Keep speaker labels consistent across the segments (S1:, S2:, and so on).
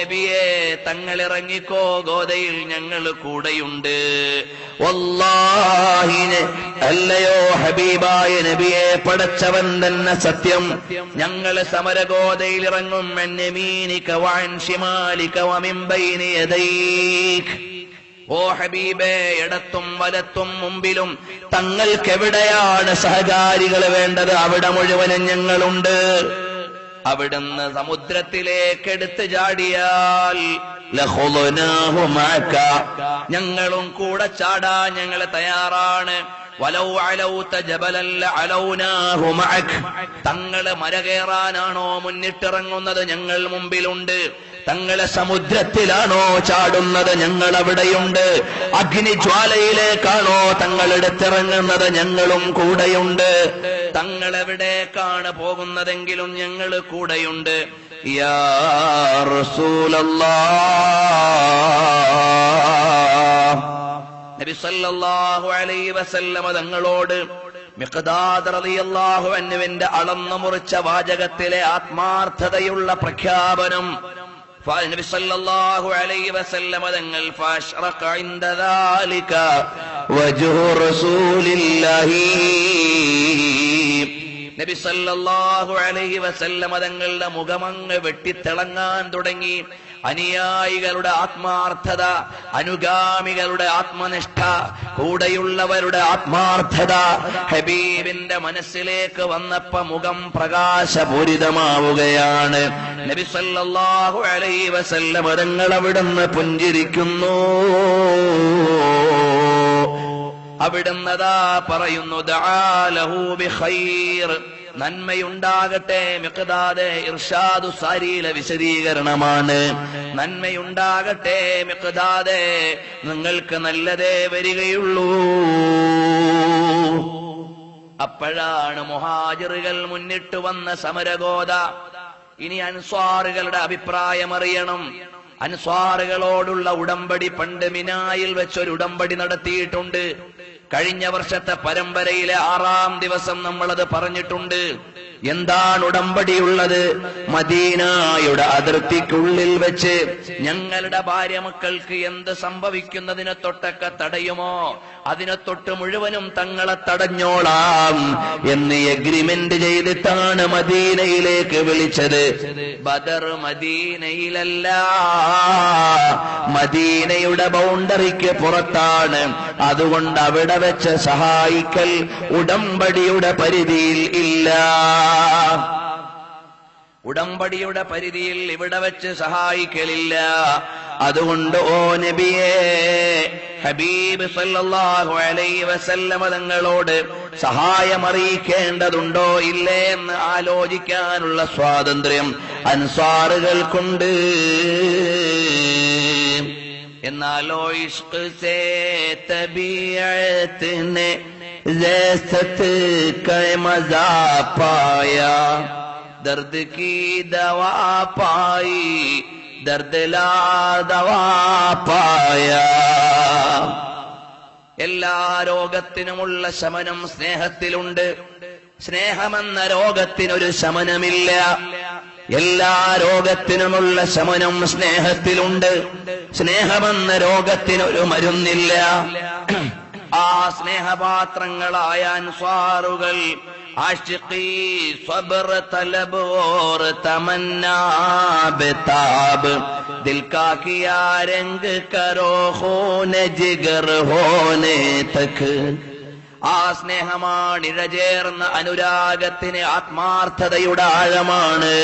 S1: നബിയെ തങ്ങൾ ഇറങ്ങിക്കോ, ഗോദയിൽ ഞങ്ങൾ കൂടെയുണ്ട്. വല്ലാഹി, അല്ലയോ ഹബീബായ നബിയെ, പടച്ചവൻ തന്നെ സത്യം, ഞങ്ങൾ സമരഗോദയിൽ ഇറങ്ങും. മിൻ യമീനിക വഅൻ ശിമാലിക വമിൻ ബൈനി യദൈക. ഓ ഹബീബേ, ഇടത്തും വലത്തും മുമ്പിലും തങ്ങൾക്കെവിടെയാണ് സഹകാരികൾ വേണ്ടത് അവിടെ മുഴുവനും ഞങ്ങളുണ്ട്. അവിടുന്ന് സമുദ്രത്തിലേക്ക് എടുത്തു ചാടിയാൽ ലഖുൽനാഹു മഅക, ഞങ്ങളും കൂടെ ചാടാൻ ഞങ്ങൾ തയ്യാറാണ്. വലൗ അലൗത ജബലൻ ലഅലൗനാഹു മഅക, തങ്ങള് മര കയറാനാണോ മുന്നിട്ടിറങ്ങുന്നത്, ഞങ്ങൾ മുമ്പിലുണ്ട്. തങ്ങളെ സമുദ്രത്തിലാണോ ചാടുന്നത്, ഞങ്ങൾ അവിടെയുണ്ട്. അഗ്നിജ്വാലയിലേക്കാണോ തങ്ങളെടുത്തിറങ്ങുന്നത്, ഞങ്ങളും കൂടെയുണ്ട്. തങ്ങളെവിടേക്കാണ് പോകുന്നതെങ്കിലും ഞങ്ങൾ കൂടെയുണ്ട്. യാ റസൂലല്ലാഹ്, നബി സല്ലല്ലാഹു അലൈഹി വസല്ലമ തങ്ങളോട് മിഖ്ദാദ് റളിയല്ലാഹു അൻഹുവിന്റെ അളന്നു മുറിച്ച വാചകത്തിലെ ആത്മാർത്ഥതയുള്ള പ്രഖ്യാപനം നബി സല്ലല്ലാഹു അലൈഹി വസല്ലമ തങ്ങൾ ഫഅശ്റഖ ഇൻദ ദാലിക വജ്ഹു റസൂലില്ലാഹി, നബി സല്ലല്ലാഹു അലൈഹി വസല്ലമ തങ്ങളുടെ മുഖമങ്ങ് വെട്ടിത്തിളങ്ങാൻ തുടങ്ങി. അനുയായികളുടെ ആത്മാർത്ഥത, അനുഗാമികളുടെ ആത്മനിഷ്ഠ, കൂടെയുള്ളവരുടെ ആത്മാർത്ഥത ഹബീബിന്റെ മനസ്സിലേക്ക് വന്നപ്പോ മുഖം പ്രകാശപൂരിതമാവുകയാണ്. നബി സല്ലല്ലാഹു അലൈഹി വസല്ലം തങ്ങൾ അവിടുന്ന് പുഞ്ചിരിക്കുന്നു. അവിടുന്നതാ പറയുന്നു, ദആ ലഹു ബിഖൈർ, നന്മയുണ്ടാകട്ടെ. മിഖ്ദാദ് ഇർഷാദു സാരിയിലെ വിശദീകരണമാണ്. നന്മയുണ്ടാകട്ടെ മിഖ്ദാദ്, നിങ്ങൾക്ക് നല്ലതേ വരികയുള്ളൂ. അപ്പോഴാണ് മുഹാജിറുകൾ മുന്നിട്ട് വന്ന സമരഗോദ. ഇനി അൻസ്വാറുകളുടെ അഭിപ്രായം അറിയണം. അൻസ്വാറുകളോടുള്ള ഉടമ്പടി പണ്ട് മിനായിൽ വെച്ചൊരു ഉടമ്പടി നടത്തിയിട്ടുണ്ട്. കഴിഞ്ഞ വർഷത്തെ പരമ്പരയിലെ 6-ാം ദിവസം നമ്മളത് പറഞ്ഞിട്ടുണ്ട്. എന്താണ് ഉടമ്പടിയുള്ളത്? മദീനയുടെ അതിർത്തിക്കുള്ളിൽ വെച്ച് ഞങ്ങളുടെ ഭാര്യ മക്കൾക്ക് എന്ത് സംഭവിക്കുന്നതിനെ തൊട്ടൊക്കെ തടയുമോ അതിനെ തൊട്ട് മുഴുവനും തങ്ങളെ തടഞ്ഞോളാം എന്ന് എഗ്രിമെന്റ് ചെയ്തിട്ടാണ് മദീനയിലേക്ക് വിളിച്ചത്. ബദർ മദീനയിലല്ല, മദീനയുടെ ബൗണ്ടറിക്ക് പുറത്താണ്. അതുകൊണ്ട് അവിടെ വെച്ച് സഹായിക്കൽ ഉടമ്പടിയുടെ പരിധിയിൽ ഇല്ല. ഉടമ്പടിയുടെ പരിധിയിൽ ഇവിടെ വെച്ച് സഹായിക്കലില്ല. അതുകൊണ്ട് ഓ നബിയേ, ഹബീബ് സല്ലല്ലാഹു അലൈഹി വസല്ലമ തങ്ങളോട് സഹായമറിയിക്കേണ്ടതുണ്ടോ ഇല്ലേ എന്ന് ആലോചിക്കാനുള്ള സ്വാതന്ത്ര്യം അൻസാറുകൾക്കുണ്ട്. എന്നാലോ ഇഷ്ഖ് സേ തബീഅത്ത് നെ ज़ैसत का मजा पाया, दर्द की दवा पाई, दर्द ला दवा पाया. എല്ലാ രോഗത്തിനുമുള്ള ശമനം സ്നേഹത്തിലുണ്ട്. സ്നേഹമെന്ന രോഗത്തിനൊരു ശമനമില്ല. എല്ലാ രോഗത്തിനുമുള്ള ശമനം സ്നേഹത്തിലുണ്ട്. സ്നേഹമെന്ന രോഗത്തിനൊരു മരുന്നില്ല. ആ സ്നേഹപാത്രങ്ങളായ അൻസ്വാറുകൾ ആശിഖി സബ്ർ തലബ് ഓർ തമന്നാ ബെതാബ് ദിൽ കാ കിയാ രംഗ് കരോ ഹോനെ ജിഗർ ഹോനെ തക്. ആ സ്നേഹമാണ് ഇഴചേർന്ന അനുരാഗത്തിന് ആത്മാർത്ഥതയുടെ ആഴമാണ്.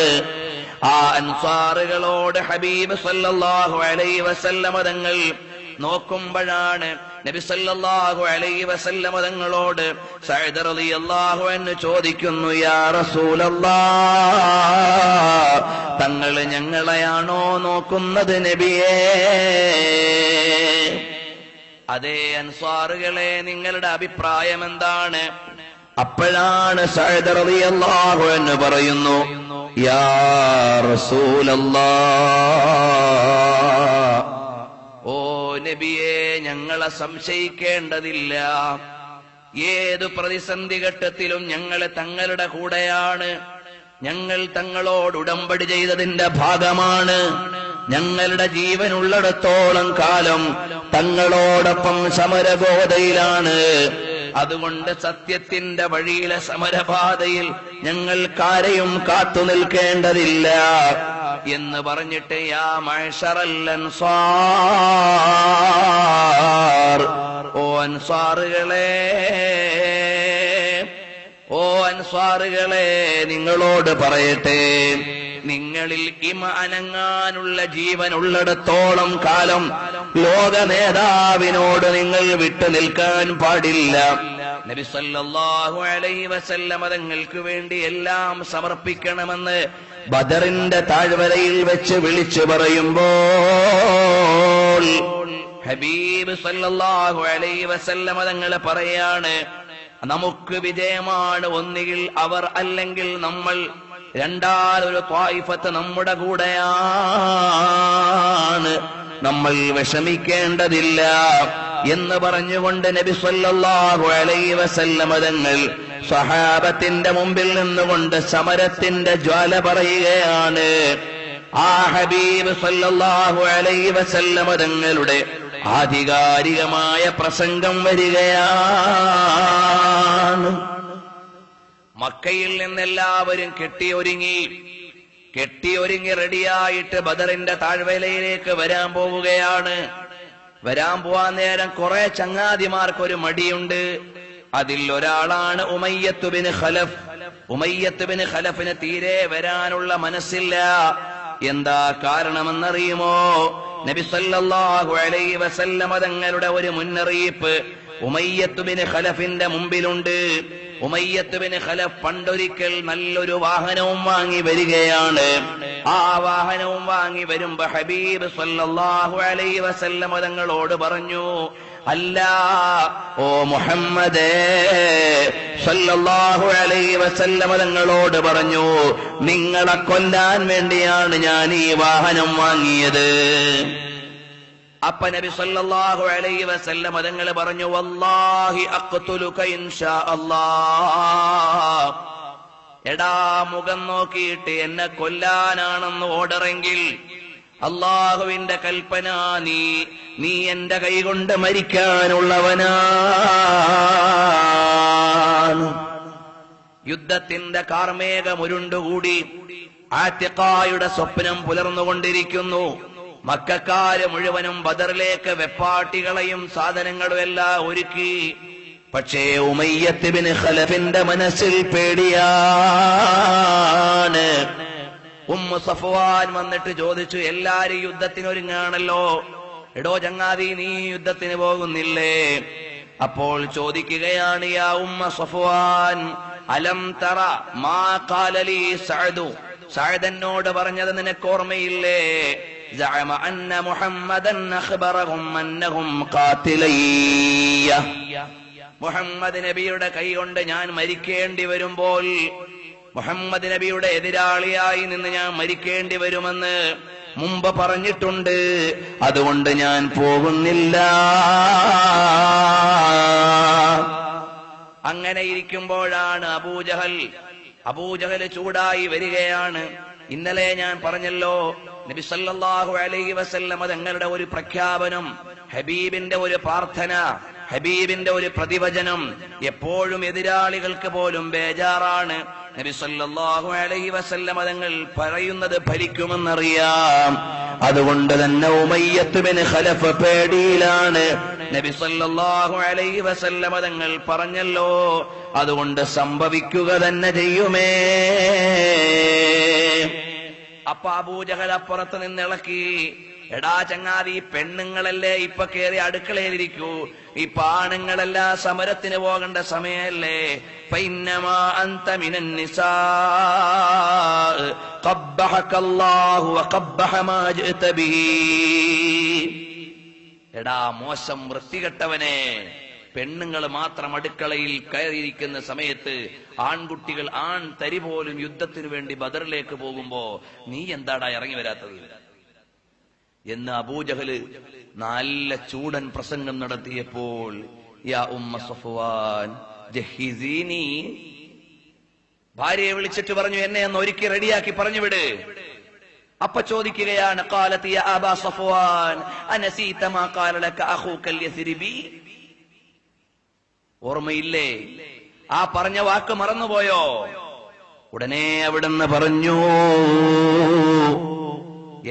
S1: ആ അൻസ്വാറുകളോട് ഹബീബ് സല്ലല്ലാഹു അലൈഹി വസല്ലമ തങ്ങൾ നോക്കുമ്പോഴാണ് നബി സല്ലല്ലാഹു അലൈഹി വസല്ലമ തങ്ങളോട് സഅദ് റളിയല്ലാഹു അൻഹു ചോദിക്കുന്നു, യാ റസൂലല്ലാഹ്, തങ്ങൾ ഞങ്ങളെയാണോ നോക്കുന്നത് നബിയേ? അതേ അൻസ്വാറുകളെ, നിങ്ങളുടെ അഭിപ്രായം എന്താണ്? അപ്പോഴാണ് സഅദ് റളിയല്ലാഹു അൻഹു പറയുന്നു, യാ റസൂലല്ലാഹ്, ഓ നബിയെ, ഞങ്ങളെ സംശയിക്കേണ്ടതില്ല. ഏതു പ്രതിസന്ധി ഘട്ടത്തിലും ഞങ്ങൾ തങ്ങളുടെ കൂടെയാണ്. ഞങ്ങൾ തങ്ങളോട് ഉടമ്പടി ചെയ്തതിന്റെ ഭാഗമാണ്. ഞങ്ങളുടെ ജീവനുള്ളിടത്തോളം കാലം തങ്ങളോടൊപ്പം സമരഗോതയിലാണ്. അതുകൊണ്ട് സത്യത്തിന്റെ വഴിയിലെ സമരപാതയിൽ ഞങ്ങൾക്കാരെയും കാത്തു നിൽക്കേണ്ടതില്ല എന്ന് പറഞ്ഞിട്ട് യാ മഅ്ശറൽ അൻസാർ, ഓ അൻസാറുകളെ, ഓ അൻസാറുകളെ, നിങ്ങളോട് പറയട്ടെ, നിങ്ങളിൽ അനങ്ങാനുള്ള ജീവനുള്ളിടത്തോളം കാലം ലോക നേതാവിനോട് നിങ്ങൾ വിട്ടു നിൽക്കാൻ പാടില്ല. നബി സല്ലല്ലാഹു അലൈഹി വസല്ലം തങ്ങൾക്ക് വേണ്ടി എല്ലാം സമർപ്പിക്കണമെന്ന് ബദറിന്റെ താഴ്വരയിൽ വെച്ച് വിളിച്ചു പറയുമ്പോൾ ഹബീബ് സല്ലല്ലാഹു അലൈഹി വസല്ലം തങ്ങൾ പറയാണ്, നമുക്ക് വിജയമാണ് ഒന്നുകിൽ അവർ അല്ലെങ്കിൽ നമ്മൾ, രണ്ടാലൊരു ത്വായിഫത്ത് നമ്മുടെ കൂടെയാണ്, നമ്മൾ വിഷമിക്കേണ്ടതില്ല എന്ന് പറഞ്ഞുകൊണ്ട് നബി സല്ലല്ലാഹു അലൈഹി വസല്ലം തങ്ങൾ സ്വഹാബത്തിന്റെ മുമ്പിൽ നിന്നുകൊണ്ട് സമരത്തിന്റെ ജ്വാല പറയുകയാണ്. ആ ഹബീബ് സല്ലല്ലാഹു അലൈഹി വസല്ലം തങ്ങളുടെ ആധികാരികമായ പ്രസംഗം വരികയാണ്. മക്കയിൽ നിന്നെല്ലാവരും കെട്ടിയൊരുങ്ങി റെഡിയായിട്ട് ബദറിന്റെ താഴ്വരയിലേക്ക് വരാൻ പോവുകയാണ്. വരാൻ പോവാൻ നേരം കുറെ ചങ്ങാതിമാർക്കൊരു മടിയുണ്ട്. അതിൽ ഒരാളാണ് ഉമയ്യത്ത് ബിൻ ഖലഫ്. ഉമയ്യത്ത് ബിൻ ഖലഫിന് തീരെ വരാനുള്ള മനസ്സില്ല. എന്താ കാരണമെന്നറിയുമോ? നബി സല്ലല്ലാഹു അലൈഹി വസല്ലം തങ്ങളുടെ ഒരു മുന്നറിയിപ്പ് ഉമയ്യത്ത് ബിൻ ഖലഫിന്റെ മുമ്പിലുണ്ട്. ഉമയ്യത്ത് ബിൻ ഖലഫ് പണ്ടൊരിക്കൽ നല്ലൊരു വാഹനവും വാങ്ങി വരികയാണ്. ആ വാഹനവും വാങ്ങി വരുമ്പോ ഹബീബ് സല്ലല്ലാഹു അലൈഹി വസല്ലം തങ്ങളോട് പറഞ്ഞു, അല്ല ഓ മുഹമ്മദേ സല്ലല്ലാഹു അലൈഹി വസല്ലം തങ്ങളോട് പറഞ്ഞു, നിങ്ങളെ കൊല്ലാൻ വേണ്ടിയാണ് ഞാൻ ഈ വാഹനം വാങ്ങിയത്. അപ്പ നബി സല്ലല്ലാഹു അലൈഹി വസല്ലം തങ്ങൾ പറഞ്ഞു, വല്ലാഹി അഖ്തുലുക ഇൻഷാ അല്ലാഹ്. എടാ, മുഖം നോക്കിയിട്ട് എന്നെ കൊല്ലാനാണെന്ന് ഓർഡറെങ്കിൽ അള്ളാഹുവിന്റെ കൽപ്പന, നീ എന്റെ കൈകൊണ്ട് മരിക്കാനുള്ളവനാണ്. യുദ്ധത്തിന്റെ കാർമേഘമുരുണ്ടുകൂടി ആത്തിഖായുടെ സ്വപ്നം പുലർന്നുകൊണ്ടിരിക്കുന്നു. മക്കക്കാര് മുഴുവനും ബദറിലേക്ക് വെപ്പാട്ടികളെയും സാധനങ്ങളും എല്ലാം ഒരുക്കി. പക്ഷേ ഉമയ്യത്ത് ബിൻ ഖലഫിന്റെ മനസ്സിൽ പേടിയാണ്. ഉമ്മു സഫ്വാൻ വന്നിട്ട് ചോദിച്ചു, എല്ലാരും യുദ്ധത്തിനൊരുങ്ങാണല്ലോ, എടോ ചങ്ങാതി നീ യുദ്ധത്തിന് പോകുന്നില്ലേ? അപ്പോൾ ചോദിക്കുകയാണ്, യാ ഉമ്മ സഫ്വാൻ അലം തറ മാ ഖാല ലീ സഅദു, സഅദനോട് പറഞ്ഞത് നിനക്ക് ഓർമ്മയില്ലേ? زعم أن محمدا أخبرهم أنهم قاتلي. മുഹമ്മദ് നബിയുടെ കൈകൊണ്ട് ഞാൻ മരിക്കേണ്ടി വരുമ്പോൾ, മുഹമ്മദ് നബിയുടെ എതിരാളിയായി നിന്ന് ഞാൻ മരിക്കേണ്ടി വരുമെന്ന് മുമ്പ് പറഞ്ഞിട്ടുണ്ട്. അതുകൊണ്ട് ഞാൻ പോകുന്നില്ല. അങ്ങനെ ഇരിക്കുമ്പോഴാണ് അബൂജഹൽ ചൂടായി വരികയാണ്. ഇന്നലെ ഞാൻ പറഞ്ഞല്ലോ, നബി സല്ലല്ലാഹു അലൈഹി വസല്ലം തങ്ങളുടെ ഒരു പ്രഖ്യാപനം, ഹബീബിന്റെ ഒരു പ്രാർത്ഥന, ഹബീബിന്റെ ഒരു പ്രതിവചനം എപ്പോഴും എതിരാളികൾക്ക് പോലും ബേജാറാണ്. നബി സല്ലല്ലാഹു അലൈഹി വസല്ലം തങ്ങൾ പറയുന്നത് ഫലിക്കുമെന്നറിയാം. അതുകൊണ്ട് തന്നെ ഉമയ്യത്ത് ബിൻ ഖലഫ് പേടിയിലാണ്. നബി സല്ലല്ലാഹു അലൈഹി വസല്ലം തങ്ങൾ പറഞ്ഞല്ലോ, അതുകൊണ്ട് സംഭവിക്കുക തന്നെ ചെയ്യുമേ. അപ്പൊ അബൂജഹൽ അപ്പുറത്ത് നിന്ന് ഇളക്കി, എടാ ചങ്ങാതി, പെണ്ണുങ്ങളല്ലേ ഇപ്പൊ കേറി അടുക്കളയിലിരിക്കൂ, ഇപ്പൊ ആണുങ്ങളെല്ലാം സമരത്തിന് പോകേണ്ട സമയല്ലേ? ഫഇന്നമാ അൻത മിനൻ നിസാ ഖബ്ബഹകല്ലാഹു വഖബ്ബഹ മാ ജിഅത ബിഹി. എടാ മോശം വൃത്തികെട്ടവനെ, പെണ്ണുങ്ങൾ മാത്രം അടുക്കളയിൽ കയറിയിരിക്കുന്ന സമയത്ത് ആൺകുട്ടികൾ ആൺ തരി പോലും യുദ്ധത്തിനു വേണ്ടി ബദറിലേക്ക് പോകുമ്പോ നീ എന്താടാ ഇറങ്ങി വരാത്തത് എന്ന് അബൂജഹല് നല്ല ചൂടൻ പ്രസംഗം നടത്തിയപ്പോൾ, യാ ഉമ്മ സഫ്വാൻ ജഹിസീനി, ഭാര്യയെ വിളിച്ചിട്ട് പറഞ്ഞു, എന്നെ ഒന്ന് ഒരുക്കി റെഡിയാക്കി പറഞ്ഞു വിട്. അപ്പൊ ചോദിക്കുകയാണ്, ഖാലത്ത് യാ അബാ സഫ്വാൻ അനസീത മാ ഖാല ലക അഖൂക യസ്രിബി, ഓർമ്മയില്ലേ, ആ പറഞ്ഞ വാക്ക് മറന്നുപോയോ? ഉടനെ അവിടുന്ന് പറഞ്ഞു,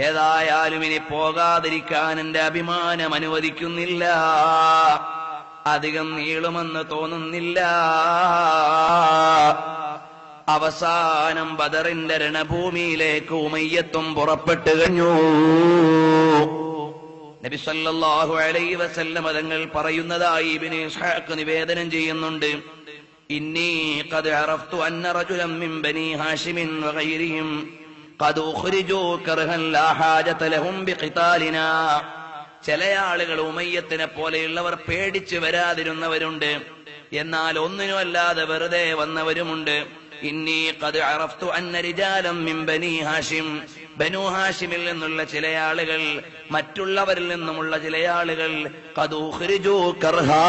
S1: ഏതായാലും ഇനി പോകാതിരിക്കാൻ എന്റെ അഭിമാനം അനുവദിക്കുന്നില്ല, അധികം നീളുമെന്ന് തോന്നുന്നില്ല. അവസാനം ബദറിന്റെ രണഭൂമിയിലേക്ക് ഉമയ്യത്തും പുറപ്പെട്ടു കഴിഞ്ഞു. നബി സല്ലല്ലാഹു അലൈഹി വസല്ലം തങ്ങൾ പറയുന്നതായി ഇബ്നു ഇസ്ഹാഖ് നിവേദനം ചെയ്യുന്നുണ്ട്, ഇന്നി ഖദ് അറഫ്തു അന്ന റജുലൻ മിൻ ബനി ഹാഷിമിൻ വഗൈരിഹിം ഖദ് ഉഖ്രിജൂ കർഹൻ ലാ ഹാജത ലഹും ബിഖിതാലിനാ. ചില ആളുകൾ ഉമയ്യത്തിനെ പോലെയുള്ളവർ പേടിച്ചു വരാതിരുന്നവരുണ്ട്, എന്നാൽ ഒന്നിനുമല്ലാതെ വെറുതെ വന്നവരുമുണ്ട്. ഇന്നി ഖദ് അറഫ്തു അന്ന റിജാലൻ മിൻ ബനി ഹാഷിം, ബനു ഹാഷിമിൽ നിന്നുള്ള ചില ആളുകൾ, മറ്റുള്ളവരിൽ നിന്നുമുള്ള ചില ആളുകൾ ഖദ് ഉഖ്രിജൂ കർഹാ,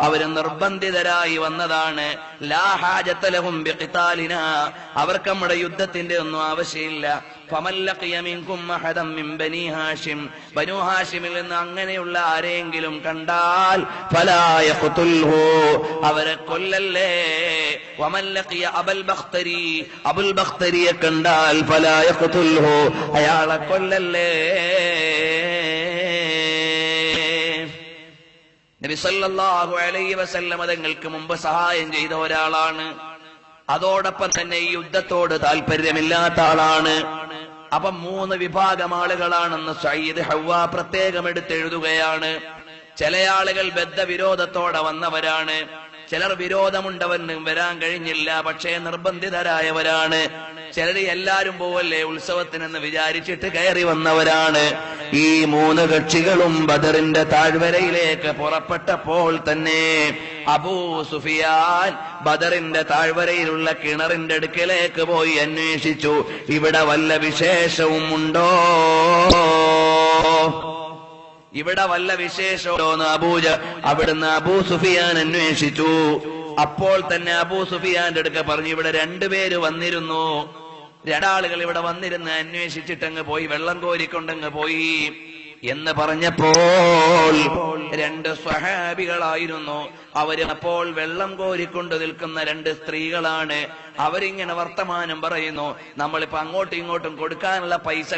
S1: അവര് നിർബന്ധിതരായി വന്നതാണ്. ലാ ഹാജത ലഹും ബിഖിതാലിനാ, അവർക്ക് നമ്മുടെ യുദ്ധത്തിന്റെ ഒന്നും ആവശ്യമില്ല. ഫമൻ ലഖിയ മിൻകും അഹദൻ മിൻ ബനി ഹാഷിം, ബനു ഹാഷിമിൽ നിന്ന് അങ്ങനെയുള്ള ആരെങ്കിലും കണ്ടാൽ ഫലാ യഖ്തുൽഹു, അവരെ കൊല്ലല്ലേ. വമൻ ലഖിയ അബൽ ബഖ്തരി, അബുൽ ബഖ്തരിയെ കണ്ടാൽ ഫലാ യഖ്തുൽഹു, അയാളെ കൊല്ലല്ലേ. നബി സല്ലല്ലാഹു അലൈഹി വസല്ലം തങ്ങൾക്ക് മുമ്പ് സഹായം ചെയ്ത ഒരാളാണ്, അതോടൊപ്പം തന്നെ ഈ യുദ്ധത്തോട് താല്പര്യമില്ലാത്ത ആളാണ്. അപ്പൊ 3 വിഭാഗം ആളുകളാണെന്ന് സയ്യിദ് ഹവ്വ പ്രത്യേകം എടുത്തെഴുതുകയാണ്. ചില ആളുകൾ ബദ്ധവിരോധത്തോടെ വന്നവരാണ്, ചിലർ വിരോധമുണ്ടവനും വരാൻ കഴിഞ്ഞില്ല, പക്ഷേ നിർബന്ധിതരായവരാണ്. ചിലർ എല്ലാരും പോവല്ലേ ഉത്സവത്തിനെന്ന് വിചാരിച്ചിട്ട് കയറി വന്നവരാണ്. ഈ 3 കക്ഷികളും ബദറിന്റെ താഴ്വരയിലേക്ക് പുറപ്പെട്ടപ്പോൾ തന്നെ അബൂ സുഫിയാൻ ബദറിന്റെ താഴ്വരയിലുള്ള കിണറിന്റെ അടുക്കലേക്ക് പോയി അന്വേഷിച്ചു, ഇവിടെ വല്ല വിശേഷവും ഉണ്ടോ, ഇവിടെ വല്ല വിശേഷമോന്ന് അവിടുന്ന് അബൂ സുഫിയാൻ അന്വേഷിച്ചു. അപ്പോൾ തന്നെ അബൂ സുഫിയാന്റെ അടുക്ക പറഞ്ഞു, ഇവിടെ 2 പേര് വന്നിരുന്നു, 2 ആളുകൾ ഇവിടെ വന്നിരുന്ന് അന്വേഷിച്ചിട്ടങ്ങ് പോയി, വെള്ളം കോരിക്കൊണ്ടങ്ങ് പോയി എന്ന് പറഞ്ഞപ്പോൾ 2 സ്വഹാബികളായിരുന്നു. അവര് അപ്പോൾ വെള്ളം കോരിക്കൊണ്ട് നിൽക്കുന്ന 2 സ്ത്രീകളാണ്. അവരിങ്ങനെ വർത്തമാനം പറയുന്നു, നമ്മളിപ്പോ അങ്ങോട്ടും ഇങ്ങോട്ടും കൊടുക്കാനുള്ള പൈസ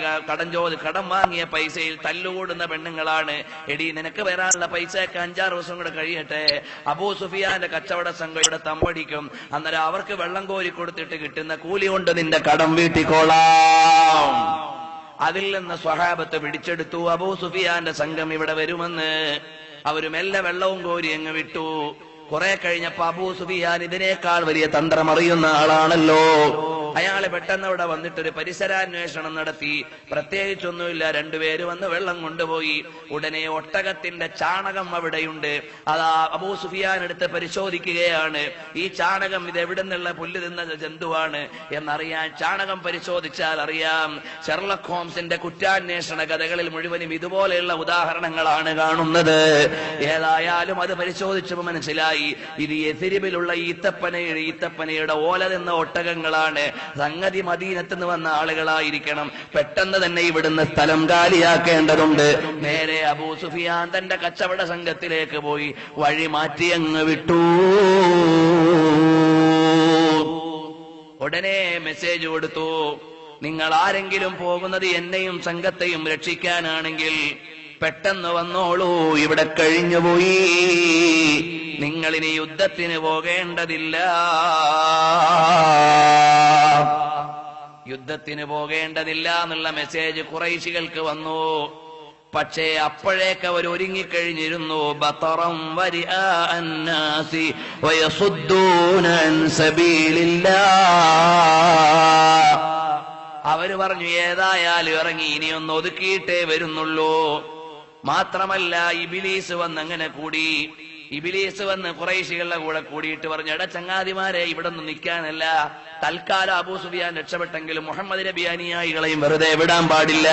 S1: കടം വാങ്ങിയ പൈസയിൽ തല്ലുകൂടുന്ന പെണ്ണുങ്ങളാണ്. എടി, നിനക്ക് വരാനുള്ള പൈസയൊക്കെ 5-6 ദിവസം കൂടെ കഴിയട്ടെ, അബൂ സുഫിയാന്റെ കച്ചവട സംഘം ഇവിടെ തമ്പടിക്കും, അന്നേരം അവർക്ക് വെള്ളം കോരി കൊടുത്തിട്ട് കിട്ടുന്ന കൂലി കൊണ്ട് നിന്റെ കടം വീട്ടിക്കോളാം. അതിൽ നിന്ന് സ്വഹാബത്ത് പിടിച്ചെടുത്തു, അബൂ സുഫിയാന്റെ സംഘം ഇവിടെ വരുമെന്ന്. അവര് മെല്ലെ വെള്ളവും കോരി അങ്ങ് വിട്ടു. കുറെ കഴിഞ്ഞപ്പോ അബൂ സുഫിയാൻ ഇതിനേക്കാൾ വലിയ തന്ത്രം അറിയുന്ന ആളാണല്ലോ, അയാള് പെട്ടെന്ന് അവിടെ വന്നിട്ടൊരു പരിസരാന്വേഷണം നടത്തി. പ്രത്യേകിച്ചൊന്നുമില്ല, 2 പേര് വന്ന് വെള്ളം കൊണ്ടുപോയി. ഉടനെ ഒട്ടകത്തിന്റെ ചാണകം അവിടെയുണ്ട്, അതാ അബൂ സുഫിയാൻ എടുത്ത് പരിശോധിക്കുകയാണ്. ഈ ചാണകം ഇത് എവിടെ നിന്നുള്ള പുല്ല് തിന്ന ജന്തുവാണ് എന്നറിയാൻ ചാണകം പരിശോധിച്ചാൽ അറിയാം. ഷെർലക് ഹോംസിന്റെ കുറ്റാന്വേഷണ കഥകളിൽ മുഴുവനും ഇതുപോലെയുള്ള ഉദാഹരണങ്ങളാണ് കാണുന്നത്. ഏതായാലും അത് പരിശോധിച്ചപ്പോൾ മനസ്സിലായി, ഇത് യഥരിബിലുള്ള ഈത്തപ്പനയുടെ ഓല തിന്ന ഒട്ടകങ്ങളാണ്. സംഗതി മദീനത്ത് നിന്ന് വന്ന ആളുകളായിരിക്കണം. പെട്ടെന്ന് തന്നെ ഇവിടുന്ന് സ്ഥലം കാലിയാക്കേണ്ടതുണ്ട്. നേരെ അബൂ സുഫിയാൻ തന്റെ കച്ചവട സംഘത്തിലേക്ക് പോയി വഴി മാറ്റി അങ്ങ് വിട്ടു. ഉടനെ മെസ്സേജ് കൊടുത്തു, നിങ്ങൾ ആരെങ്കിലും പോകുന്നത് എന്നെയും സംഘത്തെയും രക്ഷിക്കാനാണെങ്കിൽ പെട്ടെന്ന് വന്നോളൂ, ഇവിടെ കഴിഞ്ഞുപോയി, നിങ്ങളിനി യുദ്ധത്തിന് പോകേണ്ടതില്ല, യുദ്ധത്തിന് പോകേണ്ടതില്ല എന്നുള്ള മെസ്സേജ് ഖുറൈശികൾക്ക് വന്നു. പക്ഷേ അപ്പോഴേക്ക് അവർ ഒരുങ്ങിക്കഴിഞ്ഞിരുന്നു. ബതറം വരിആൻ നാസി വയസുദ്ദൂന അൻ സബീലില്ലാഹ്. അവര് പറഞ്ഞു, ഏതായാലും ഇറങ്ങി, ഇനിയൊന്ന് ഒതുക്കിയിട്ടേ വരുന്നുള്ളൂ. മാത്രമല്ല ഇബ്ലീസ് വന്നങ്ങനെ കൂടി. ഇബ്ലീസ് വന്ന് ഖുറൈശികളുടെ കൂടെ കൂടിയിട്ട് പറഞ്ഞു, എടാ ചങ്ങാതിമാരെ, ഇവിടെ ഒന്നും നിൽക്കാനല്ല, തൽക്കാലം അബൂ സുഫിയാൻ രക്ഷപ്പെട്ടെങ്കിലും മുഹമ്മദ് നബി അനുയായികളെയും വെറുതെ വിടാൻ പാടില്ല.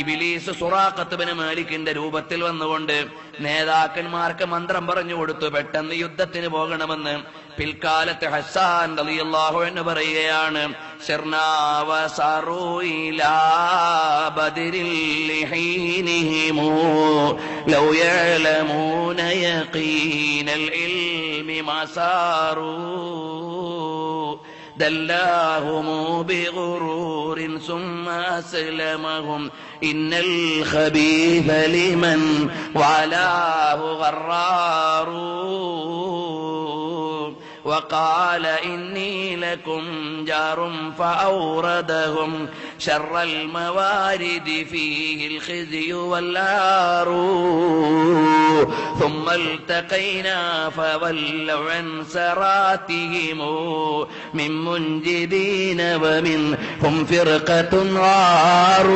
S1: ഇബ്ലീസ് സുറാഖത്ത് ബിൻ മാലിക്കിന്റെ രൂപത്തിൽ വന്നുകൊണ്ട് നേതാക്കന്മാർക്ക് മന്ത്രം പറഞ്ഞു കൊടുത്തു, പെട്ടെന്ന് യുദ്ധത്തിന് പോകണമെന്ന്. പിൽക്കാലത്ത് ഹസ്സാൻ റളിയല്ലാഹു അൻഹു പറയുകയാണ്, സിർനാ വസറൂ ഇലാ ബദരിൽ ലിഹീനിഹിം ലൗ യഅലമൂന യഖീനൽ ഇൽമി മസാറൂ دلاهم بغرور ثم أسلمهم إن الخبيث لمن والاه غرار وقال إني لكم جار فأوردهم شر الموارد فيه الخزي والعار ثم التقينا فولوا عن سراتهم من منجدين ومنهم فرقة عار.